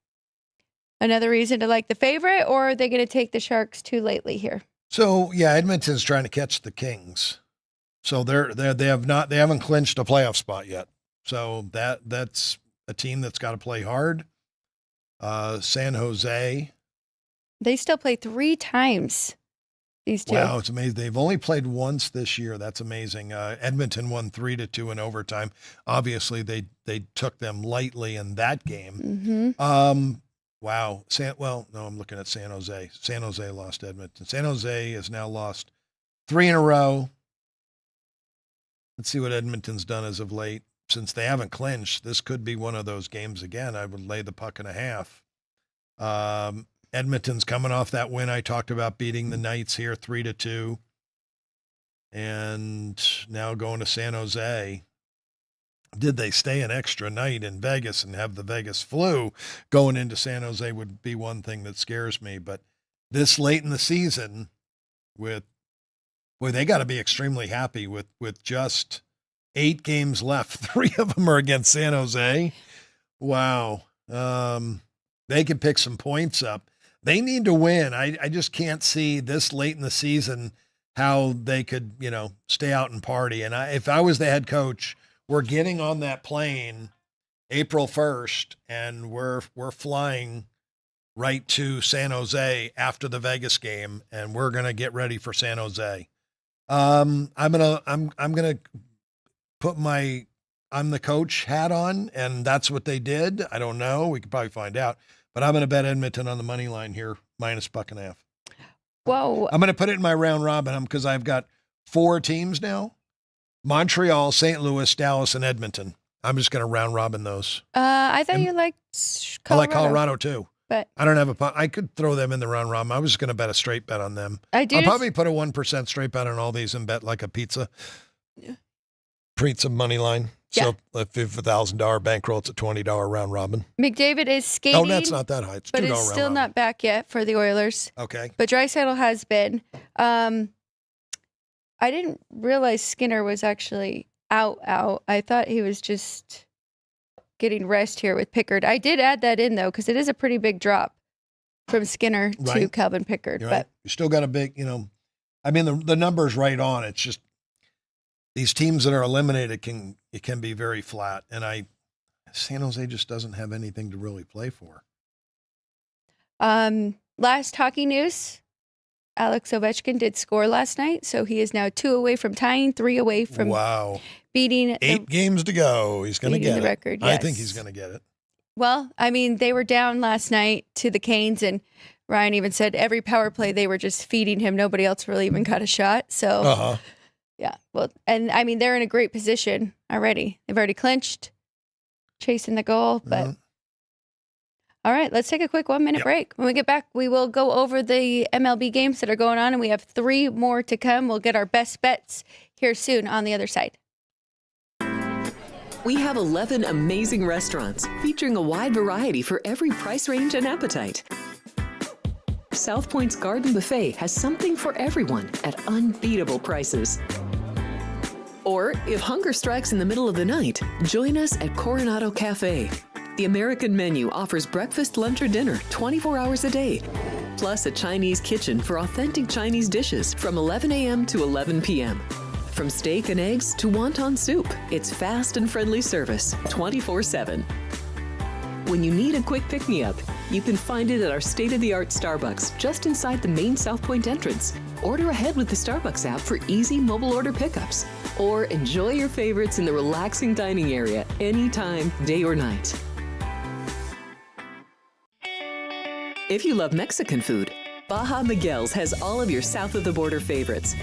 another reason to like the favorite, or are they going to take the Sharks too lately here? So yeah, Edmonton's trying to catch the Kings. So they haven't clinched a playoff spot yet. So that's a team that's got to play hard. San Jose. They still play 3 times. These two. Wow, it's amazing. They've only played once this year. That's amazing. Edmonton won 3-2 in overtime. Obviously, they took them lightly in that game. Mm-hmm. Wow. I'm looking at San Jose. San Jose lost Edmonton. San Jose has now lost 3 in a row. Let's see what Edmonton's done as of late. Since they haven't clinched, this could be one of those games again. I would lay the puck and a half. Edmonton's coming off that win I talked about, beating the Knights here 3-2. And now going to San Jose. Did they stay an extra night in Vegas and have the Vegas flu? Going into San Jose would be one thing that scares me. But this late in the season, they got to be extremely happy with just 8 games left. 3 of them are against San Jose. Wow. They could pick some points up. They need to win. I just can't see this late in the season how they could, stay out and party. And if I was the head coach, we're getting on that plane April 1st, and we're flying right to San Jose after the Vegas game, and we're gonna get ready for San Jose. I'm gonna put my I'm the coach hat on, and that's what they did. I don't know. We could probably find out, but I'm gonna bet Edmonton on the money line here, -1.5. Whoa! I'm gonna put it in my round robin because I've got 4 teams now: Montreal, St. Louis, Dallas, and Edmonton. I'm just gonna round robin those. I thought you liked Colorado. I like Colorado too. But I don't have I could throw them in the round robin. I was just going to bet a straight bet on them. I'll probably put a 1% straight bet on all these and bet like a pizza money line. Yeah. So if you have $1,000 bankroll, it's a $20 round robin. McDavid is skating. Oh, that's not that high. It's $2 but it's round still robin. not back yet for the Oilers. Okay. But Draisaitl has been. I didn't realize Skinner was actually out. I thought he was just getting rest here with Pickard. I did add that in, though, because it is a pretty big drop from Skinner to Calvin Pickard. Right. But you still got a big, I mean, the number's right on. It's just these teams that are eliminated can be very flat. And San Jose just doesn't have anything to really play for. Last hockey news, Alex Ovechkin did score last night, so he is now 2 away from tying, 3 away from beating 8 games to go. He's going to get the it. record. Yes. I think he's going to get it. Well, I mean, they were down last night to the Canes, and Ryan even said every power play they were just feeding him. Nobody else really even got a shot. So, yeah. Well, and I mean, they're in a great position already. They've already clinched, chasing the goal. But all right, let's take a quick 1-minute break. When we get back, we will go over the MLB games that are going on, and we have 3 more to come. We'll get our best bets here soon on the other side. We have 11 amazing restaurants featuring a wide variety for every price range and appetite. South Point's Garden Buffet has something for everyone at unbeatable prices. Or if hunger strikes in the middle of the night, join us at Coronado Cafe. The American menu offers breakfast, lunch, or dinner 24 hours a day, plus a Chinese kitchen for authentic Chinese dishes from 11 a.m. to 11 p.m. From steak and eggs to wonton soup, it's fast and friendly service 24/7. When you need a quick pick-me-up, you can find it at our state-of-the-art Starbucks just inside the main South Point entrance. Order ahead with the Starbucks app for easy mobile order pickups. Or enjoy your favorites in the relaxing dining area anytime, day or night. If you love Mexican food, Baja Miguel's has all of your south-of-the-border favorites.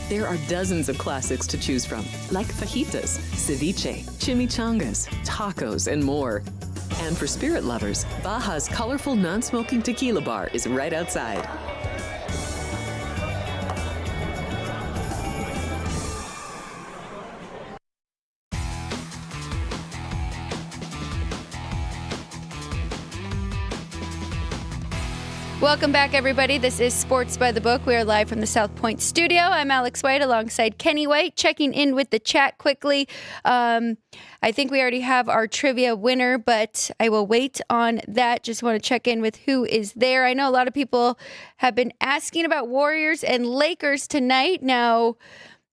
There are dozens of classics to choose from, like fajitas, ceviche, chimichangas, tacos, and more. And for spirit lovers, Baja's colorful non-smoking tequila bar is right outside. Welcome back, everybody. This is Sports by the Book. We are live from the South Point studio. I'm Alex White alongside Kenny White, checking in with the chat quickly. I think we already have our trivia winner, but I will wait on that. Just want to check in with who is there. I know a lot of people have been asking about Warriors and Lakers tonight. Now,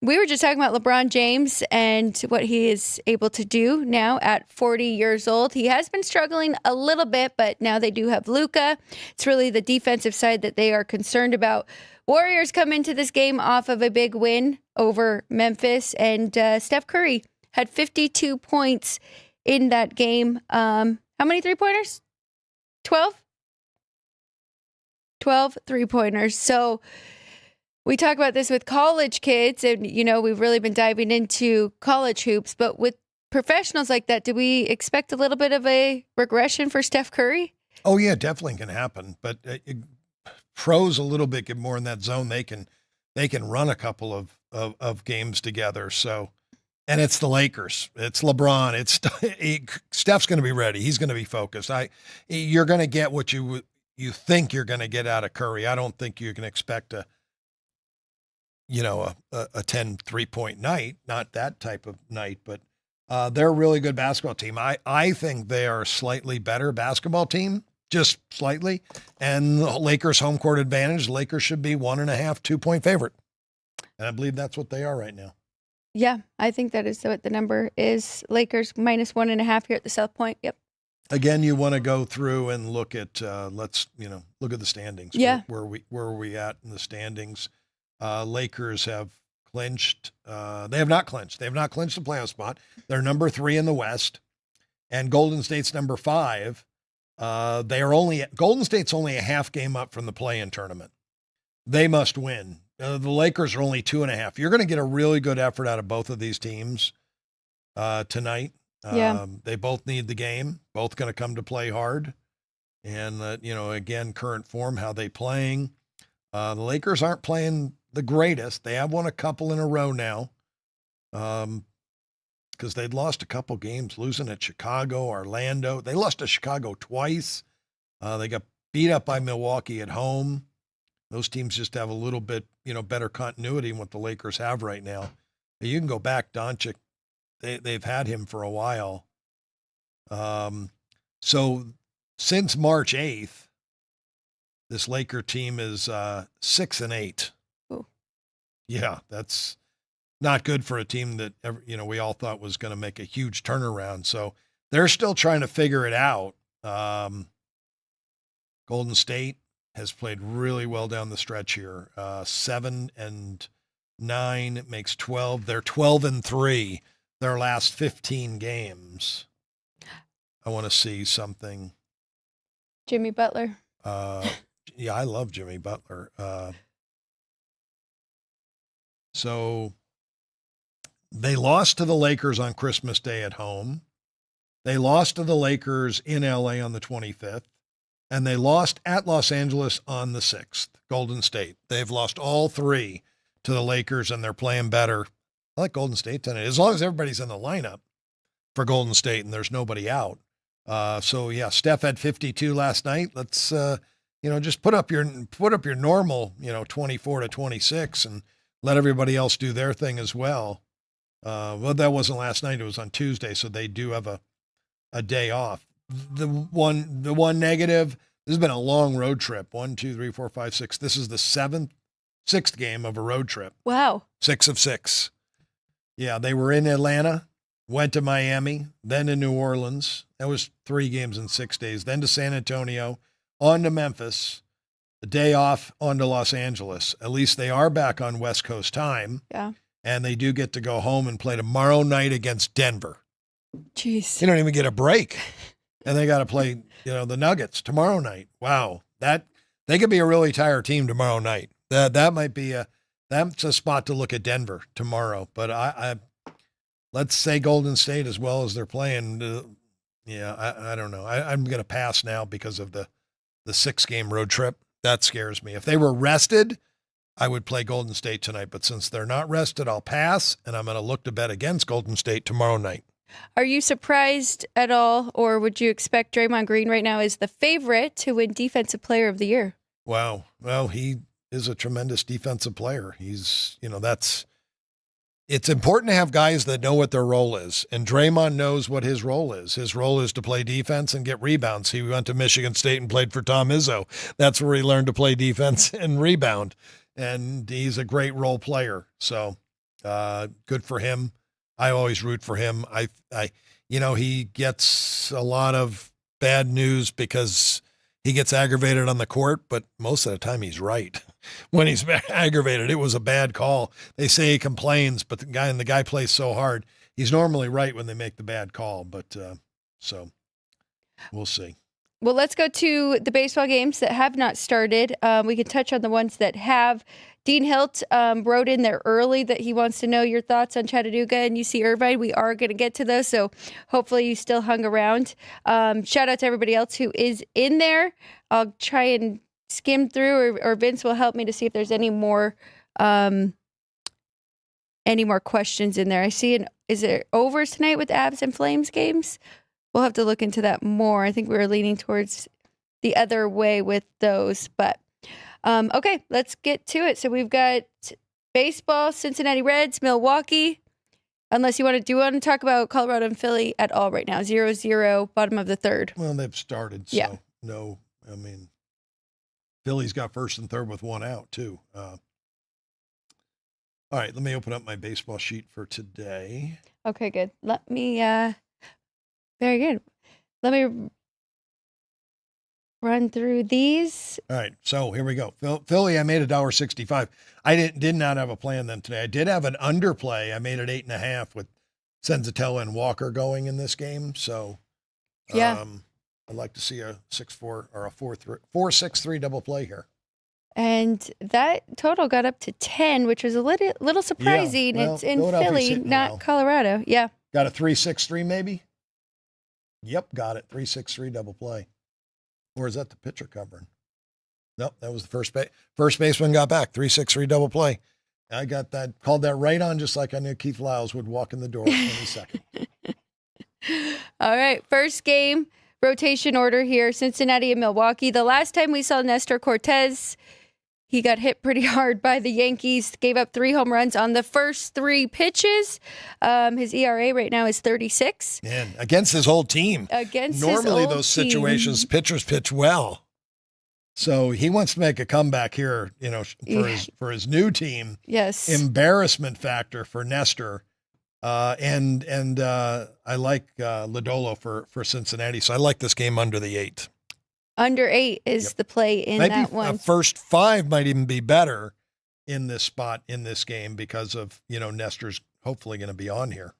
we were just talking about LeBron James and what he is able to do now at 40 years old. He has been struggling a little bit, but now they do have Luka. It's really the defensive side that they are concerned about. Warriors come into this game off of a big win over Memphis, and Steph Curry had 52 points in that game. How many three-pointers? 12? 12 three-pointers. So we talk about this with college kids, and, we've really been diving into college hoops. But with professionals like that, do we expect a little bit of a regression for Steph Curry? Oh, yeah, definitely can happen. But pros a little bit get more in that zone. They can run a couple of games together. So, and it's the Lakers. It's LeBron. Steph's going to be ready. He's going to be focused. You're going to get what you think you're going to get out of Curry. I don't think you can expect a 10 3-point night, not that type of night, but they're a really good basketball team. I think they are a slightly better basketball team, just slightly. And the Lakers home court advantage, Lakers should be 1.5, 2-point favorite. And I believe that's what they are right now. Yeah, I think that is what the number is. Lakers -1.5 here at the South Point. Yep. Again, you want to go through and look at look at the standings. Yeah. Where are we at in the standings? Lakers have clinched. They have not clinched. They have not clinched the playoff spot. They're number 3 in the West, and Golden State's number 5. Golden State's only a half game up from the play-in tournament. They must win. The Lakers are only 2.5. You're going to get a really good effort out of both of these teams tonight. Yeah. They both need the game. Both going to come to play hard. And, again, current form, how they playing. The Lakers aren't playing the greatest. They have won a couple in a row now because they'd lost a couple games, losing at Chicago, Orlando. They lost to Chicago twice. They got beat up by Milwaukee at home. Those teams just have a little bit, better continuity than what the Lakers have right now. You can go back, Doncic. They've had him for a while. So since March 8th, this Laker team is 6-8. Ooh. Yeah, that's not good for a team that we all thought was going to make a huge turnaround. So they're still trying to figure it out. Golden State has played really well down the stretch here. 7-9 makes 12. They're 12-3. Their last 15 games. I want to see something. Jimmy Butler. Yeah, I love Jimmy Butler. So they lost to the Lakers on Christmas Day at home. They lost to the Lakers in LA on the 25th. And they lost at Los Angeles on the 6th, Golden State. They've lost all 3 to the Lakers, and they're playing better. I like Golden State tonight, as long as everybody's in the lineup for Golden State and there's nobody out. So yeah, Steph had 52 last night. Let's just put up your normal 24 to 26 and let everybody else do their thing as well. Well, that wasn't last night; it was on Tuesday, so they do have a day off. The one negative. This has been a long road trip. 1, 2, 3, 4, 5, 6. This is the sixth game of a road trip. Wow. 6 of 6. Yeah, they were in Atlanta, went to Miami, then to New Orleans. That was 3 games in 6 days. Then to San Antonio, on to Memphis, a day off, on to Los Angeles. At least they are back on West Coast time. Yeah. And they do get to go home and play tomorrow night against Denver. Jeez. They don't even get a break. And they got to play, the Nuggets tomorrow night. Wow. They could be a really tired team tomorrow night. That might be that's a spot to look at Denver tomorrow. But I let's say Golden State as well as they're playing. I don't know. I'm going to pass now because of the 6-game road trip. That scares me. If they were rested, I would play Golden State tonight. But since they're not rested, I'll pass, and I'm going to look to bet against Golden State tomorrow night. Are you surprised at all, or would you expect Draymond Green right now is the favorite to win Defensive Player of the Year? Wow. Well, he is a tremendous defensive player. He's, it's important to have guys that know what their role is. And Draymond knows what his role is. His role is to play defense and get rebounds. He went to Michigan State and played for Tom Izzo. That's where he learned to play defense and rebound. And he's a great role player. So good for him. I always root for him. He gets a lot of bad news because he gets aggravated on the court, but most of the time he's right. When he's aggravated, it was a bad call. They say he complains, but the guy plays so hard. He's normally right when they make the bad call, but so we'll see. Well, let's go to the baseball games that have not started. We can touch on the ones that have. Dean Hilt wrote in there early that he wants to know your thoughts on Chattanooga and UC Irvine. We are going to get to those, so hopefully you still hung around. Shout out to everybody else who is in there. I'll try and skim through, or Vince will help me to see if there's any more questions in there. I see is it overs tonight with Avs and Flames games? We'll have to look into that more. I think we were leaning towards the other way with those, but okay, let's get to it. So we've got baseball, Cincinnati Reds, Milwaukee. Unless you want to talk about Colorado and Philly at all right now. 0-0, bottom of the third. Well, they've started, so yeah. No. I mean, Philly's got first and third with one out, too. All right, let me open up my baseball sheet for today. Okay, good. Let me, very good. Let me run through these. All right, so here we go. Philly, I made $1.65. I did not have a plan then today. I did have an underplay. I made it 8.5 with Senzatella and Walker going in this game. So, Yeah. I'd like to see a 6-4 or a 4-6-3 double play here. And that total got up to 10, which was a little surprising. Yeah, well, it's in Philadelphia's Philly, hitting not well. Colorado. Yeah. Got a 3-6-3 maybe? Yep, got it. 3-6-3 double play. Or is that the pitcher covering? Nope, that was the first baseman got back. 3-6-3 double play. I got that, called that right on, just like I knew Keith Lyles would walk in the door any second. All right, first game, rotation order here, Cincinnati and Milwaukee. The last time we saw Nestor Cortes, he got hit pretty hard by the Yankees, gave up 3 home runs on the first 3 pitches. His ERA right now is 36. Man, against his whole team. Normally those situations, pitchers pitch well. So he wants to make a comeback here, for his new team. Yes. Embarrassment factor for Nestor. And I like Lodolo for Cincinnati. So I like this game under the 8. Under 8 is the play in Maybe that one. First 5 might even be better in this spot in this game because of, Nestor's hopefully going to be on here.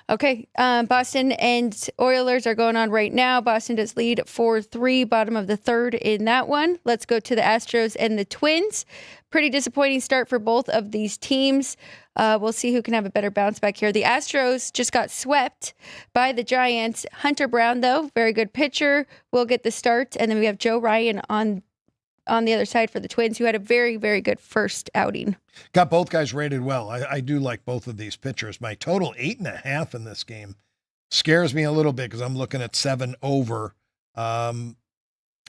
Okay, Boston and Oilers are going on right now. Boston does lead 4-3, bottom of the 3rd in that one. Let's go to the Astros and the Twins. Pretty disappointing start for both of these teams. We'll see who can have a better bounce back here. The Astros just got swept by the Giants. Hunter Brown, though, very good pitcher, will get the start. And then we have Joe Ryan on the other side for the Twins, who had a very, very good first outing. Got both guys rated well. I do like both of these pitchers. My total 8.5 in this game scares me a little bit because I'm looking at 7 over. I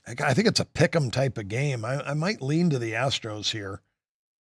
think it's a pick'em type of game. I might lean to the Astros here.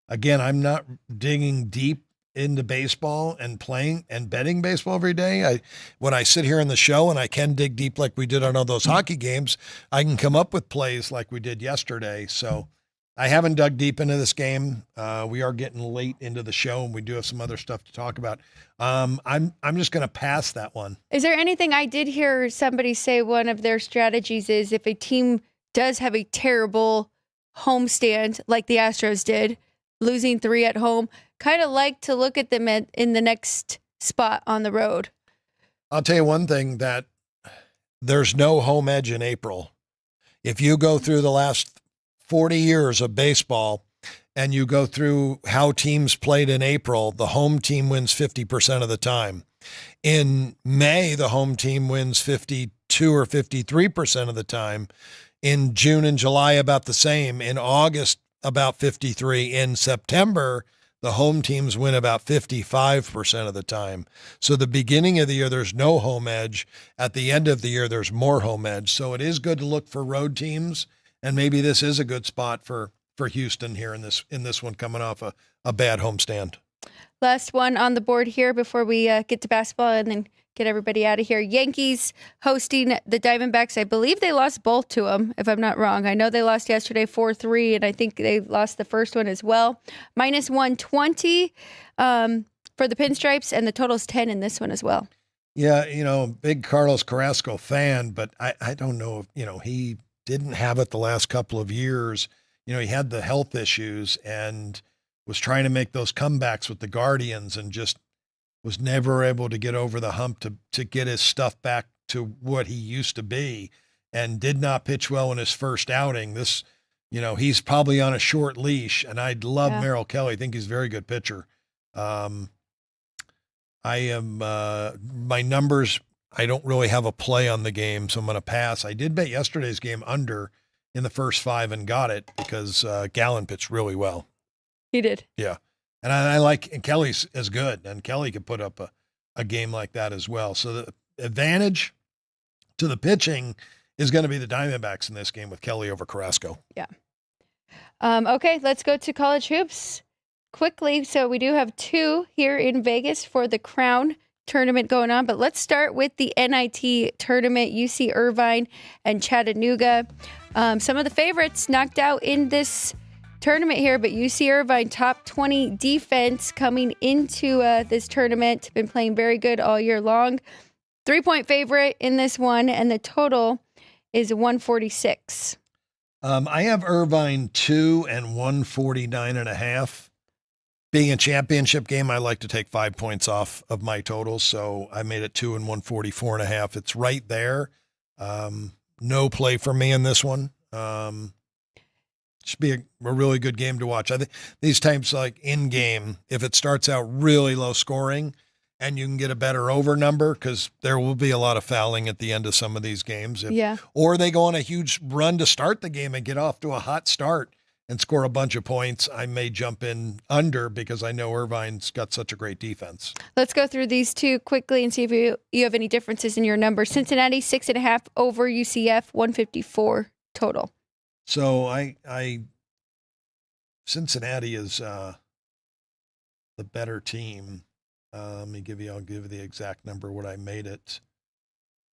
Again, I'm not digging deep into baseball and playing and betting baseball every day. When I sit here in the show and I can dig deep like we did on all those hockey games, I can come up with plays like we did yesterday. So I haven't dug deep into this game. We are getting late into the show and we do have some other stuff to talk about. I'm just going to pass that one. Is there anything? I did hear somebody say one of their strategies is if a team does have a terrible homestand like the Astros did, losing 3 at home, kind of like to look at them in the next spot on the road. I'll tell you one thing, that there's no home edge in April. If you go through the last 40 years of baseball and you go through how teams played in April, the home team wins 50% of the time. In May, the home team wins 52 or 53% of the time. In June and July, about the same. In August, about 53. In September, the home teams win about 55% of the time. So the beginning of the year, there's no home edge. At the end of the year, there's more home edge. So it is good to look for road teams. And maybe this is a good spot for Houston here in this one, coming off a bad homestand. Last one on the board here before we get to basketball and then get everybody out of here. Yankees hosting the Diamondbacks. I believe they lost both to them, if I'm not wrong. I know they lost yesterday 4-3, and I think they lost the first one as well. Minus 120 for the Pinstripes, and the total's 10 in this one as well. Yeah, big Carlos Carrasco fan, but I don't know if, he didn't have it the last couple of years. He had the health issues and was trying to make those comebacks with the Guardians and just was never able to get over the hump to get his stuff back to what he used to be, and did not pitch well in his first outing. This, he's probably on a short leash, and I love Merrill Kelly. I think he's a very good pitcher. I am, my numbers, I don't really have a play on the game, so I'm going to pass. I did bet yesterday's game under in the first 5 and got it because Gallen pitched really well. He did. Yeah. And I like, and Kelly's as good, and Kelly could put up a game like that as well. So the advantage to the pitching is going to be the Diamondbacks in this game with Kelly over Carrasco. Yeah. Okay, let's go to college hoops quickly. So we do have 2 here in Vegas for the Crown tournament going on, but let's start with the NIT tournament. UC Irvine and Chattanooga. Some of the favorites knocked out in this tournament here, but UC Irvine top 20 defense coming into this tournament. Been playing very good all year long. 3-point favorite in this one, and the total is 146. I have Irvine 2 and 149.5. Being a championship game, I like to take 5 points off of my total, so I made it 2 and 144.5. It's right there. No play for me in this one. Should be a really good game to watch. I think these types, like in game, if it starts out really low scoring and you can get a better over number, because there will be a lot of fouling at the end of some of these games. Or they go on a huge run to start the game and get off to a hot start and score a bunch of points, I may jump in under because I know Irvine's got such a great defense. Let's go through these two quickly and see if you have any differences in your numbers. Cincinnati 6.5 over UCF, 154 total. So Cincinnati is the better team. I'll give you the exact number, what I made it.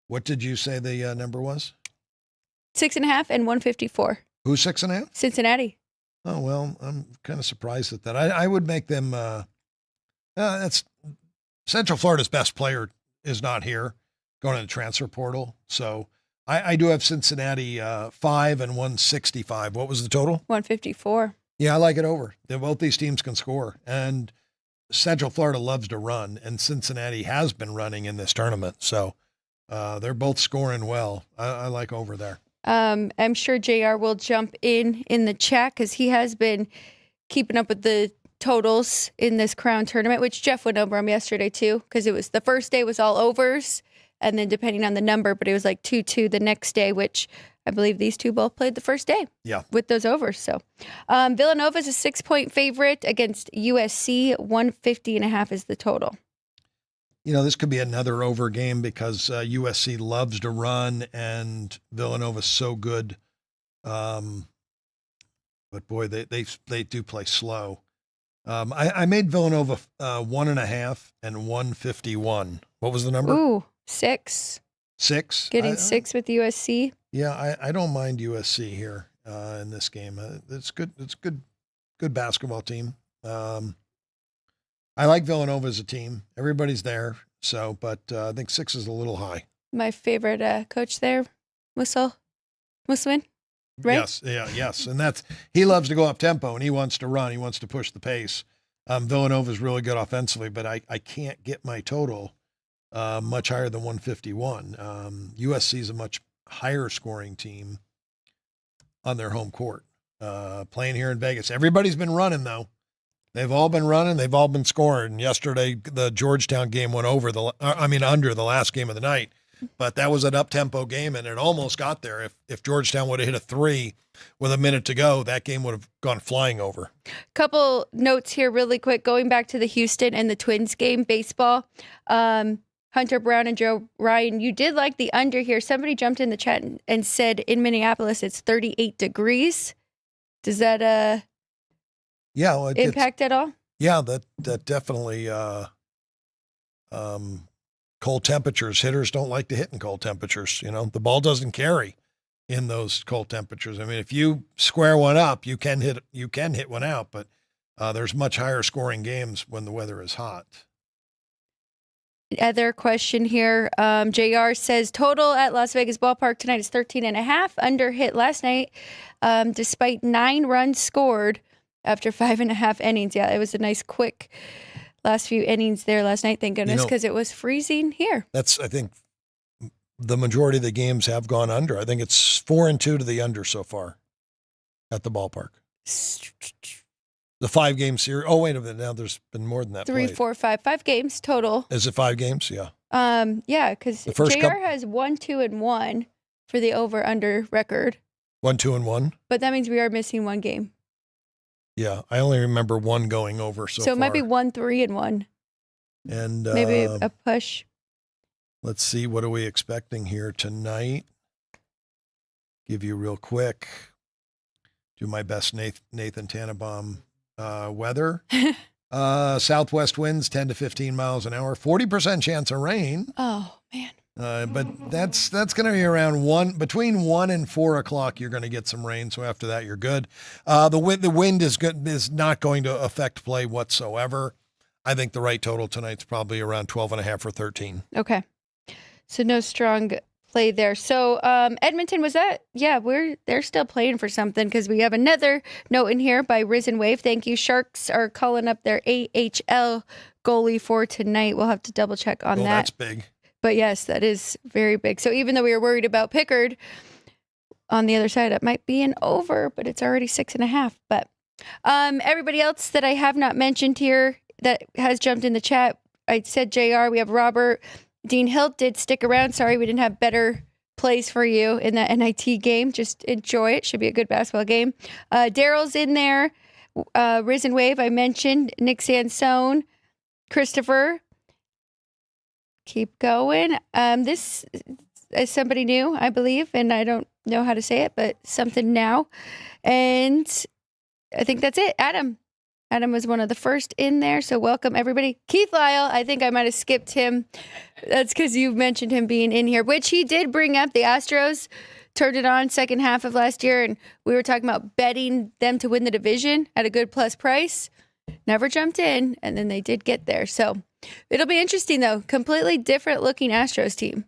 What did you say the number was? 6.5 and 154. Who's 6.5? Cincinnati. Oh, well, I'm kind of surprised at that. I would make them, that's Central Florida's best player is not here, going to the transfer portal. So I do have Cincinnati 5 and 165. What was the total? 154. Yeah, I like it over. Both these teams can score. And Central Florida loves to run, and Cincinnati has been running in this tournament. So they're both scoring well. I like over there. I'm sure JR will jump in the chat because he has been keeping up with the totals in this Crown tournament, which Jeff went over them yesterday too, because it was the first day was all overs, and then depending on the number, but it was like 2-2 the next day, which I believe these two both played the first day. Yeah, with those overs. So Villanova's a 6-point favorite against USC. 150.5 is the total. You know, this could be another over game because USC loves to run and Villanova's so good. But boy, they do play slow. I made Villanova 1.5 and 151. What was the number? Ooh, 6. 6? Getting 6 with USC. Yeah, I don't mind USC here in this game. It's good. It's good basketball team. I like Villanova as a team. Everybody's there. So, but I think 6 is a little high. My favorite coach there, Musselman, right? Yes, yes. And he loves to go up tempo and he wants to run. He wants to push the pace. Villanova's really good offensively, but I can't get my total much higher than 151. USC is a much higher scoring team on their home court. Playing here in Vegas. Everybody's been running though. They've all been running. They've all been scoring. Yesterday, the Georgetown game went under the last game of the night, but that was an up-tempo game, and it almost got there. If Georgetown would have hit a 3 with a minute to go, that game would have gone flying over. Couple notes here really quick. Going back to the Houston and the Twins game, baseball. Hunter Brown and Joe Ryan, you did like the under here. Somebody jumped in the chat and said in Minneapolis it's 38 degrees. Does that impact at all? Yeah, that definitely cold temperatures. Hitters don't like to hit in cold temperatures. You know, the ball doesn't carry in those cold temperatures. I mean, if you square one up, you can hit one out, but there's much higher scoring games when the weather is hot. Other question here. JR says total at Las Vegas Ballpark tonight is 13.5. Under hit last night, despite 9 runs scored after 5.5 innings. Yeah, it was a nice quick last few innings there last night. Thank goodness, because it was freezing here. I think the majority of the games have gone under. I think it's 4-2 to the under so far at the ballpark. The 5-game series. Oh, wait a minute. Now there's been more than that. 3, 4, 5. 5 games total. Is it 5 games? Yeah. Yeah, because JR has 1, 2, and 1 for the over/under record. 1, 2, and 1. But that means we are missing 1 game. Yeah, I only remember 1 going over so far. So it might be 1, 3, and 1. And maybe a push. Let's see. What are we expecting here tonight? Give you real quick. Do my best Nathan Tannenbaum weather. Southwest winds 10 to 15 miles an hour. 40% chance of rain. Oh, man. But that's going to be around between 1 and 4 o'clock. You're going to get some rain. So after that, you're good. The wind is not going to affect play whatsoever. I think the right total tonight's probably around 12.5 or 13. Okay. So no strong play there. So Edmonton, was that? Yeah, they're still playing for something because we have another note in here by Risen Wave. Thank you. Sharks are calling up their AHL goalie for tonight. We'll have to double check on that. That's big. But yes, that is very big. So even though we were worried about Pickard, on the other side, it might be an over, but it's already 6.5. But everybody else that I have not mentioned here that has jumped in the chat, I said JR, we have Robert. Dean Hilt did stick around. Sorry, we didn't have better plays for you in that NIT game. Just enjoy it. Should be a good basketball game. Daryl's in there. Risen Wave, I mentioned. Nick Sansone. Christopher. Keep going. This is somebody new, I believe, and I don't know how to say it, but something now. And I think that's it. Adam was one of the first in there, so welcome everybody. Keith Lyle, I think I might have skipped him. That's because you mentioned him being in here, which he did bring up. The Astros turned it on second half of last year, and we were talking about betting them to win the division at a good plus price. Never jumped in, and then they did get there. So it'll be interesting, though. Completely different looking Astros team.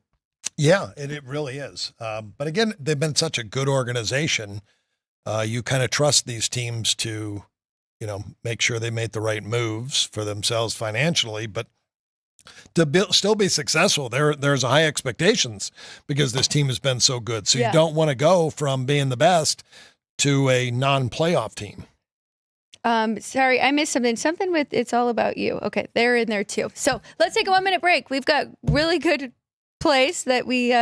Yeah, it really is. But again, they've been such a good organization. You kind of trust these teams to, make sure they made the right moves for themselves financially, but to still be successful, there's high expectations because this team has been so good. So you don't want to go from being the best to a non-playoff team. Sorry, I missed something. Something with It's All About You. Okay, they're in there too. So let's take a 1-minute break. We've got really good plays that we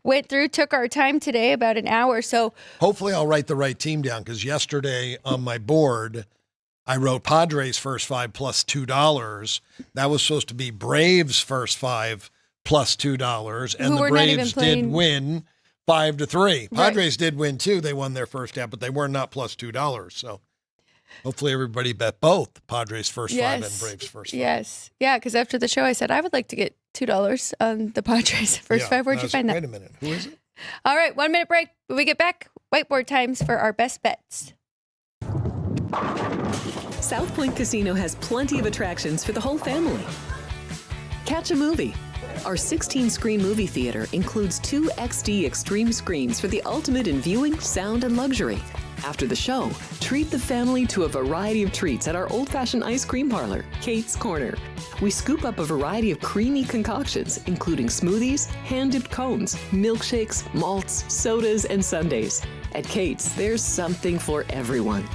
went through, took our time today, about an hour. So hopefully I'll write the right team down because yesterday on my board, I wrote Padres first 5 plus $2. That was supposed to be Braves first 5 plus $2. And the Braves did win 5-3. Padres did win too. They won their first half, but they were not plus $2. So hopefully everybody bet both Padres first 5 and Braves first 5. Yes. Yeah, because after the show, I said I would like to get $2 on the Padres first 5. Where'd you find that? Wait a minute. Who is it? All right, 1-minute break. When we get back, whiteboard times for our best bets. South Point Casino has plenty of attractions for the whole family. Catch a movie. Our 16-screen movie theater includes 2 XD Extreme screens for the ultimate in viewing, sound, and luxury. After the show, treat the family to a variety of treats at our old-fashioned ice cream parlor, Kate's Corner. We scoop up a variety of creamy concoctions, including smoothies, hand-dipped cones, milkshakes, malts, sodas, and sundaes. At Kate's, there's something for everyone.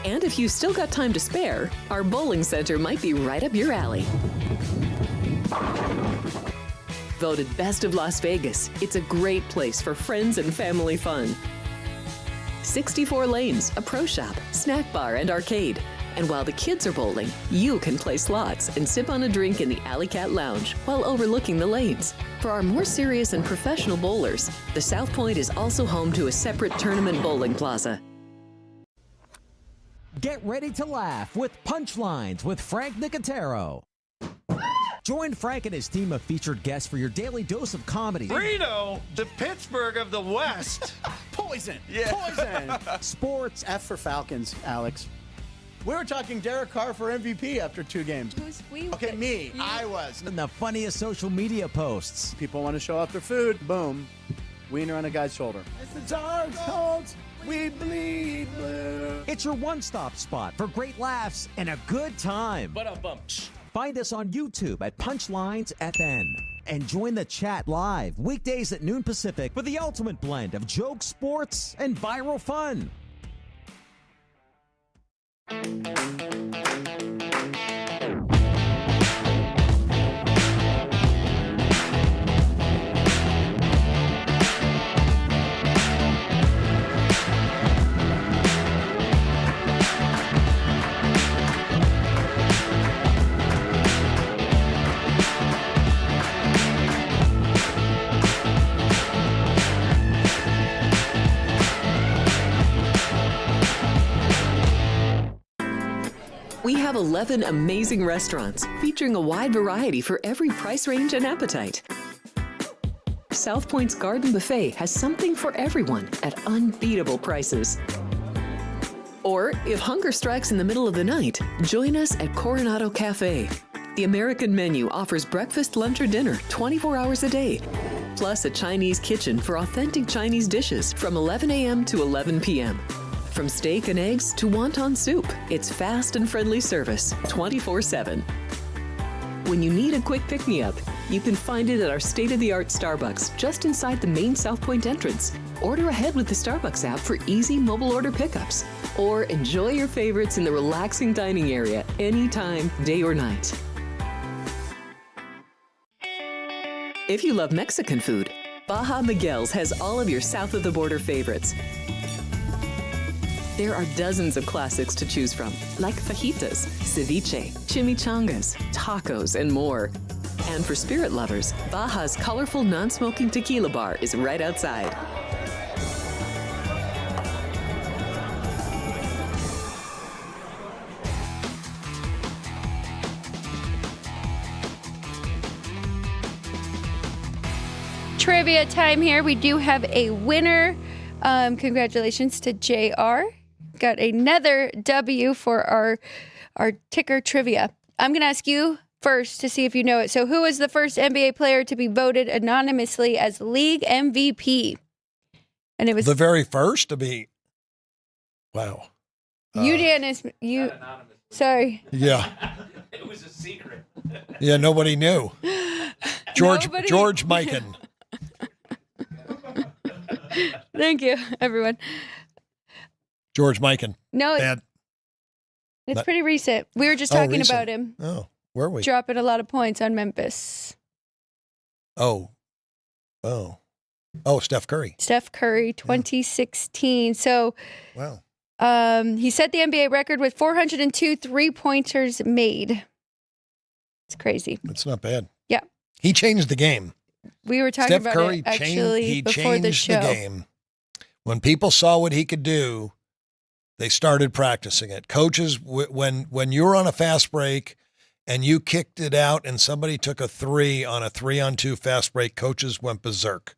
And if you've still got time to spare, our bowling center might be right up your alley. Voted Best of Las Vegas, it's a great place for friends and family fun. 64 lanes, a pro shop, snack bar, and arcade. And while the kids are bowling, you can play slots and sip on a drink in the Alley Cat Lounge while overlooking the lanes. For our more serious and professional bowlers, the South Point is also home to a separate tournament bowling plaza. Get ready to laugh with Punchlines with Frank Nicotero. Join Frank and his team of featured guests for your daily dose of comedy. Reno, the Pittsburgh of the West. Poison. Yeah. Poison. Sports. F for Falcons, Alex. We were talking Derek Carr for MVP after 2 games. Okay, me. I was. And the funniest social media posts. People want to show off their food. Boom. Wiener on a guy's shoulder. It's the Dark Colts. We bleed blue. It's your one-stop spot for great laughs and a good time. Find us on YouTube at Punchlines FN and join the chat live weekdays at noon Pacific for the ultimate blend of jokes, sports, and viral fun. We have 11 amazing restaurants featuring a wide variety for every price range and appetite. South Point's Garden Buffet has something for everyone at unbeatable prices. Or, if hunger strikes in the middle of the night, join us at Coronado Cafe. The American menu offers breakfast, lunch, or dinner 24 hours a day, plus a Chinese kitchen for authentic Chinese dishes from 11 a.m. to 11 p.m. From steak and eggs to wonton soup, it's fast and friendly service 24/7. When you need a quick pick-me-up, you can find it at our state-of-the-art Starbucks just inside the main South Point entrance. Order ahead with the Starbucks app for easy mobile order pickups. Or enjoy your favorites in the relaxing dining area anytime, day or night. If you love Mexican food, Baja Miguel's has all of your south of the border favorites. There are dozens of classics to choose from, like fajitas, ceviche, chimichangas, tacos, and more. And for spirit lovers, Baja's colorful non-smoking tequila bar is right outside. Trivia time here. We do have a winner. Congratulations to JR. Got another W for our ticker trivia. I'm going to ask you first to see if you know it. So who was the first NBA player to be voted anonymously as league MVP? And it was The very first to be. Wow. you. Sorry. Yeah. It was a secret. Yeah, nobody knew. George Mikan. Thank you, everyone. George Mikan. No, Bad. it's pretty recent. We were just talking recent. about him Oh, were we? dropping a lot of points on Memphis. Oh, Steph Curry. Steph Curry, 2016. So Wow. he set the NBA record with 402 three-pointers made. It's crazy. It's not bad. Yeah. He changed the game. We were talking Steph about Curry it actually before the changed show. the game. When people saw what he could do, they started practicing it. Coaches, when you were on a fast break and you kicked it out and somebody took a 3 on a 3-on-2 fast break, coaches went berserk.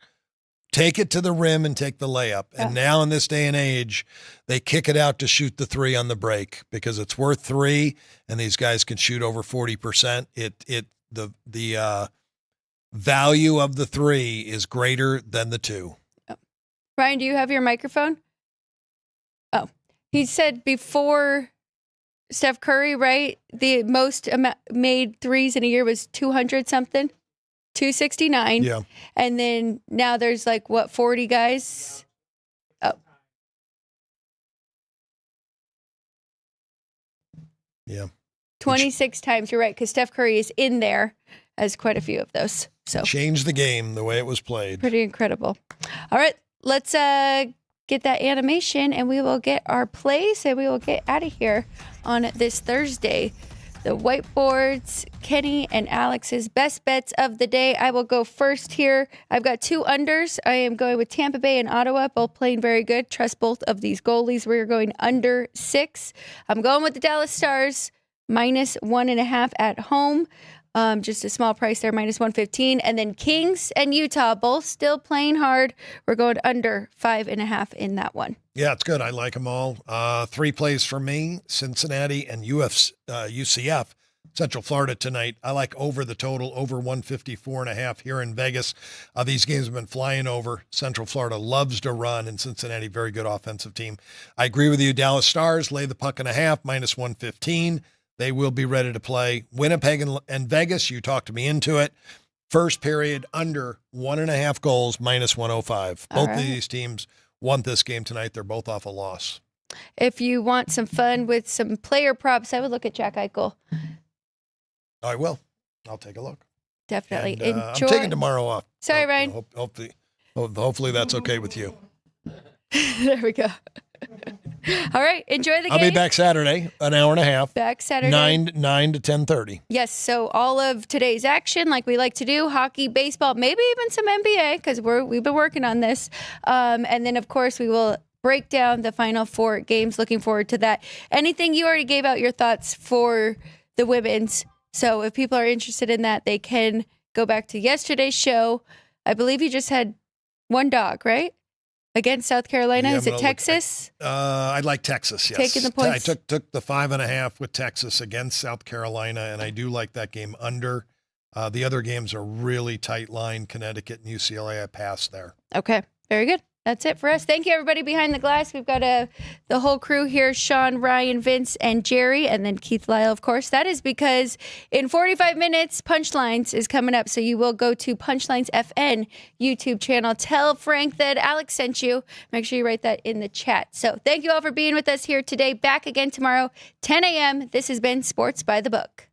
Take it to the rim and take the layup. Yeah. And now in this day and age, they kick it out to shoot the 3 on the break because it's worth 3 and these guys can shoot over 40%. The value of the 3 is greater than the 2. Ryan, do you have your microphone? Oh, he said before Steph Curry, right? The most made threes in a year was 200 something, 269. Yeah. And then now there's 40 guys? Oh. Yeah. 26 times. You're right, because Steph Curry is in there as quite a few of those. So Changed the game the way it was played. pretty incredible. All right, let's get that animation and we will get our plays and we will get out of here on this Thursday. The whiteboards, Kenny and Alex's best bets of the day. I will go first here. I've got 2 unders. I am going with Tampa Bay and Ottawa, both playing very good. Trust both of these goalies. We're going under 6. I'm going with the Dallas Stars, -1.5 at home. Just a small price there, -115. And then Kings and Utah, both still playing hard. We're going under 5.5 in that one. Yeah, it's good. I like them all. 3 plays for me, Cincinnati and UCF, Central Florida tonight. I like over the total, over 154.5 here in Vegas. These games have been flying over. Central Florida loves to run, and Cincinnati, very good offensive team. I agree with you. Dallas Stars, lay the puck and a half, -115. They will be ready to play. Winnipeg and Vegas, you talked me into it. First period, under 1.5 goals, -105. Both of these teams won this game tonight. They're both off a loss. If you want some fun with some player props, I would look at Jack Eichel. I will. I'll take a look. Definitely. And, Enjoy. I'm taking tomorrow off. Sorry, Ryan. Hopefully that's okay with you. There we go. All right. Enjoy the game. I'll be back Saturday, an hour and a half. Back Saturday. 9 to 10:30. Yes. So all of today's action, like we like to do, hockey, baseball, maybe even some NBA, because we've been working on this. And then, of course, we will break down the Final Four games. Looking forward to that. Anything, you already gave out your thoughts for the women's. So if people are interested in that, they can go back to yesterday's show. I believe you just had one dog, right? Against South Carolina. Yeah, Is it Texas? I'd like Texas, yes. Taking the points. I took the 5.5 with Texas against South Carolina, and I do like that game under. The other games are really tight line. Connecticut and UCLA, I passed there. Okay, very good. That's it for us. Thank you, everybody behind the glass. We've got the whole crew here, Sean, Ryan, Vince, and Jerry, and then Keith Lyle, of course. That is because in 45 minutes, Punchlines is coming up, so you will go to Punchlines FN YouTube channel. Tell Frank that Alex sent you. Make sure you write that in the chat. So thank you all for being with us here today. Back again tomorrow, 10 a.m. This has been Sports by the Book.